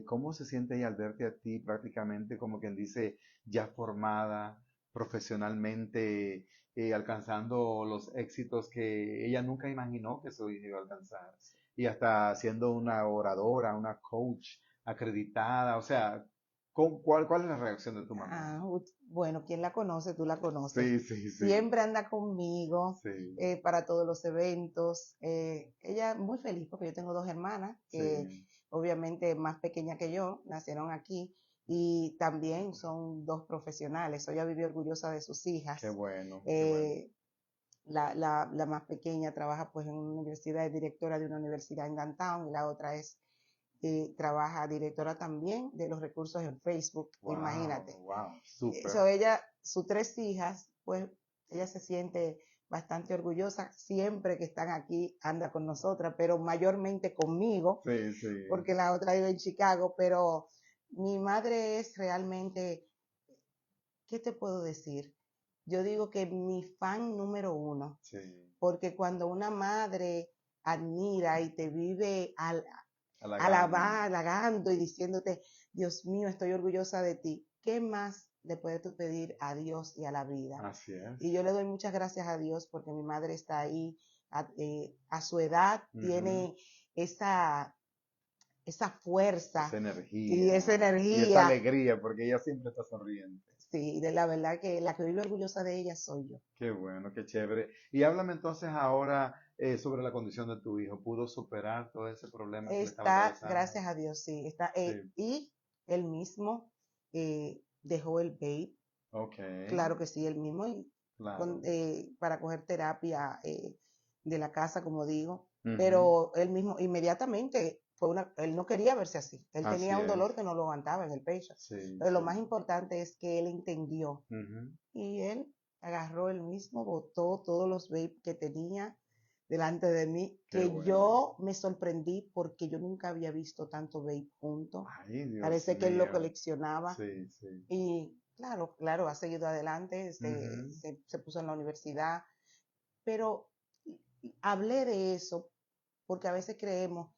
[SPEAKER 1] ¿Cómo se siente ella al verte a ti prácticamente como quien dice ya formada profesionalmente, alcanzando los éxitos que ella nunca imaginó que su hija iba a alcanzar? Y hasta siendo una oradora, una coach acreditada, o sea, ¿cuál es la reacción de tu mamá?
[SPEAKER 2] Bueno, quien la conoce, tú la conoces.
[SPEAKER 1] Sí, sí, sí,
[SPEAKER 2] Siempre anda conmigo
[SPEAKER 1] sí,
[SPEAKER 2] para todos los eventos. Ella muy feliz porque yo tengo dos hermanas que
[SPEAKER 1] sí,
[SPEAKER 2] obviamente más pequeñas que yo, nacieron aquí y también son dos profesionales. Ella vive orgullosa de sus
[SPEAKER 1] qué
[SPEAKER 2] hijas.
[SPEAKER 1] bueno, qué bueno.
[SPEAKER 2] Eh, la más pequeña trabaja pues en una universidad, es directora de una universidad en Downtown y la otra trabaja directora también de los recursos en Facebook,
[SPEAKER 1] Wow,
[SPEAKER 2] imagínate.
[SPEAKER 1] wow,
[SPEAKER 2] Eso
[SPEAKER 1] súper.
[SPEAKER 2] ella, sus tres hijas, pues ella se siente bastante orgullosa siempre que están aquí, anda con nosotras, pero mayormente conmigo,
[SPEAKER 1] Sí, sí,
[SPEAKER 2] porque la otra vive en Chicago, pero mi madre es realmente, ¿qué te puedo decir? Yo digo que mi fan número uno,
[SPEAKER 1] sí.
[SPEAKER 2] porque cuando una madre admira y te vive
[SPEAKER 1] Halagando.
[SPEAKER 2] halagando y diciéndote, Dios mío, estoy orgullosa de ti, ¿qué más le puedes tú pedir a Dios y a la vida?
[SPEAKER 1] Así
[SPEAKER 2] Y
[SPEAKER 1] es.
[SPEAKER 2] yo le doy muchas gracias a Dios porque mi madre está ahí, a su edad
[SPEAKER 1] Ujú.
[SPEAKER 2] tiene esa, esa fuerza
[SPEAKER 1] Esa
[SPEAKER 2] y esa
[SPEAKER 1] energía y esa
[SPEAKER 2] energía.
[SPEAKER 1] alegría, porque ella siempre está sonriente.
[SPEAKER 2] Sí, de la verdad que la que vive orgullosa de ella soy yo.
[SPEAKER 1] Qué bueno, qué chévere. Y háblame entonces ahora sobre la condición de tu hijo. ¿Pudo superar todo ese problema que le estaba
[SPEAKER 2] Está,
[SPEAKER 1] atravesando?
[SPEAKER 2] gracias a Dios, sí, está,
[SPEAKER 1] Sí,
[SPEAKER 2] y él mismo dejó el vape,
[SPEAKER 1] ok,
[SPEAKER 2] claro que sí, él mismo, y
[SPEAKER 1] claro.
[SPEAKER 2] para coger terapia de la casa, como digo,
[SPEAKER 1] Ujú,
[SPEAKER 2] pero él mismo inmediatamente él no quería verse así, él
[SPEAKER 1] así
[SPEAKER 2] tenía un dolor
[SPEAKER 1] es.
[SPEAKER 2] que no lo aguantaba en el pecho,
[SPEAKER 1] Sí,
[SPEAKER 2] pero lo
[SPEAKER 1] sí.
[SPEAKER 2] más importante es que él entendió
[SPEAKER 1] Ujú.
[SPEAKER 2] y él agarró él mismo, botó todos los vape que tenía delante de mí,
[SPEAKER 1] Qué
[SPEAKER 2] que
[SPEAKER 1] bueno.
[SPEAKER 2] yo me sorprendí porque yo nunca había visto tanto vape junto.
[SPEAKER 1] Ay, Dios
[SPEAKER 2] Parece que él lo
[SPEAKER 1] mío.
[SPEAKER 2] coleccionaba.
[SPEAKER 1] Sí, sí.
[SPEAKER 2] Y claro, ha seguido adelante,
[SPEAKER 1] Ujú.
[SPEAKER 2] se puso en la universidad, pero hablé de eso porque a veces creemos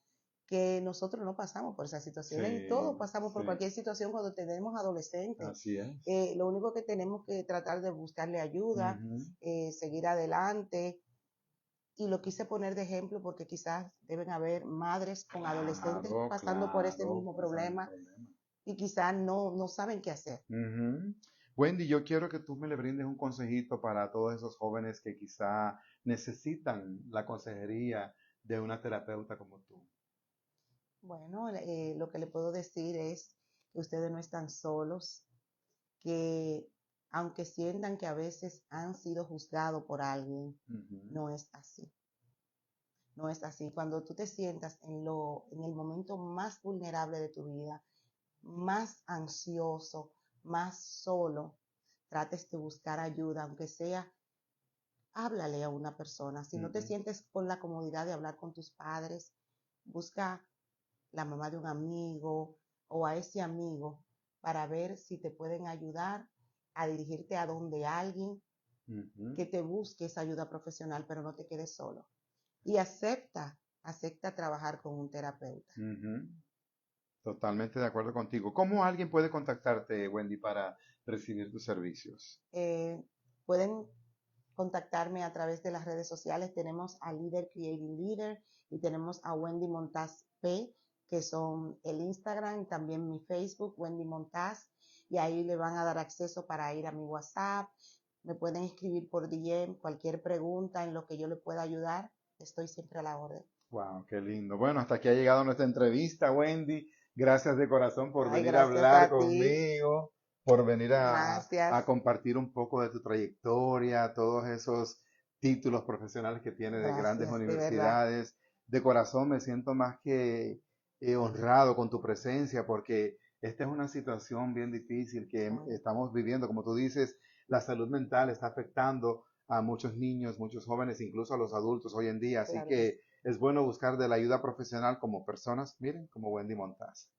[SPEAKER 2] que nosotros no pasamos por esas situaciones y todos
[SPEAKER 1] Sí,
[SPEAKER 2] pasamos por
[SPEAKER 1] sí.
[SPEAKER 2] cualquier situación cuando tenemos adolescentes.
[SPEAKER 1] Así es.
[SPEAKER 2] Lo único que tenemos que tratar de buscarle ayuda,
[SPEAKER 1] Ujú.
[SPEAKER 2] seguir adelante. Y lo quise poner de ejemplo porque quizás deben haber madres con adolescentes
[SPEAKER 1] Claro,
[SPEAKER 2] pasando por ese
[SPEAKER 1] claro,
[SPEAKER 2] mismo
[SPEAKER 1] ese es el
[SPEAKER 2] problema
[SPEAKER 1] problema.
[SPEAKER 2] y quizás no saben qué hacer.
[SPEAKER 1] Ujú. Wendy, yo quiero que tú me le brindes un consejito para todos esos jóvenes que quizá necesitan la consejería de una terapeuta como tú.
[SPEAKER 2] Bueno, lo que le puedo decir es que ustedes no están solos, que aunque sientan que a veces han sido juzgados por alguien,
[SPEAKER 1] Ujú,
[SPEAKER 2] no es así. No es así. Cuando tú te sientas en el momento más vulnerable de tu vida, más ansioso, más solo, trates de buscar ayuda, aunque sea, háblale a una persona. Si no te
[SPEAKER 1] ujú.
[SPEAKER 2] sientes con la comodidad de hablar con tus padres, busca la mamá de un amigo o a ese amigo para ver si te pueden ayudar a dirigirte a donde alguien
[SPEAKER 1] Ujú,
[SPEAKER 2] que te busque esa ayuda profesional, pero no te quedes solo. Y acepta trabajar con un terapeuta.
[SPEAKER 1] ujú. Totalmente de acuerdo contigo. ¿Cómo alguien puede contactarte, Wendy, para recibir tus servicios?
[SPEAKER 2] Pueden contactarme a través de las redes sociales. Tenemos a Leader Creating Leader y tenemos a Wendy Montaz P, que son el Instagram y también mi Facebook, Wendy Montaz, y ahí le van a dar acceso para ir a mi WhatsApp. Me pueden escribir por DM cualquier pregunta en lo que yo le pueda ayudar. Estoy siempre a la orden.
[SPEAKER 1] Wow, qué lindo. Bueno, hasta aquí ha llegado nuestra entrevista, Wendy. Gracias de corazón por
[SPEAKER 2] Ay,
[SPEAKER 1] venir a
[SPEAKER 2] gracias
[SPEAKER 1] hablar
[SPEAKER 2] a ti.
[SPEAKER 1] conmigo, por venir a
[SPEAKER 2] Gracias.
[SPEAKER 1] compartir un poco de tu trayectoria, todos esos títulos profesionales que tiene de grandes
[SPEAKER 2] Gracias, de verdad.
[SPEAKER 1] universidades. De corazón me siento más que honrado con tu presencia porque esta es una situación bien difícil que estamos viviendo. Como tú dices, la salud mental está afectando a muchos niños, muchos jóvenes, incluso a los adultos hoy en día. Así
[SPEAKER 2] Claro que sí.
[SPEAKER 1] que es bueno buscar de la ayuda profesional como personas, miren, como Wendy Montaz. Así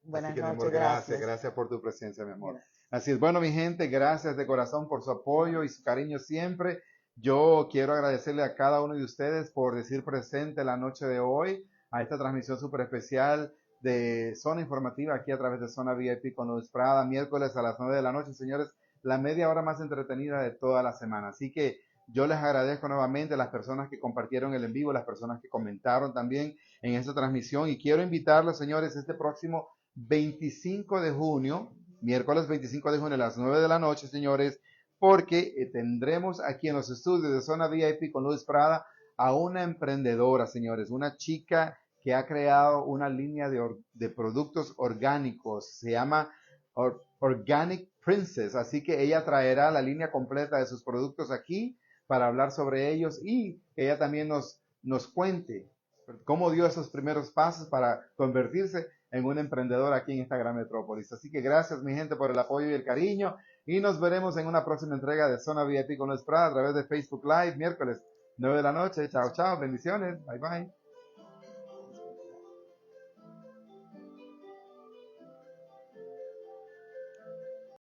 [SPEAKER 2] Buenas
[SPEAKER 1] que, mi amor,
[SPEAKER 2] noches,
[SPEAKER 1] gracias,
[SPEAKER 2] gracias.
[SPEAKER 1] gracias por tu presencia, mi amor.
[SPEAKER 2] Gracias.
[SPEAKER 1] Así es, bueno, mi gente, gracias de corazón por su apoyo y su cariño siempre. Yo quiero agradecerle a cada uno de ustedes por decir presente la noche de hoy a esta transmisión súper especial de Zona Informativa aquí a través de Zona VIP con Luis Prada, miércoles a las 9 de la noche, señores, la media hora más entretenida de toda la semana. Así que yo les agradezco nuevamente a las personas que compartieron el en vivo, las personas que comentaron también en esta transmisión y quiero invitarlos, señores, este próximo 25 de junio, miércoles 25 de junio a las 9 de la noche, señores, porque tendremos aquí en los estudios de Zona VIP con Luis Prada a una emprendedora, señores, una chica que ha creado una línea de productos orgánicos, se llama Organic Princess, así que ella traerá la línea completa de sus productos aquí para hablar sobre ellos y que ella también nos cuente cómo dio esos primeros pasos para convertirse en un emprendedor aquí en esta gran metrópolis. Así que gracias mi gente por el apoyo y el cariño y nos veremos en una próxima entrega de Zona VIP con Luis Prada a través de Facebook Live miércoles 9 de la noche. Chao, chao, bendiciones, bye bye.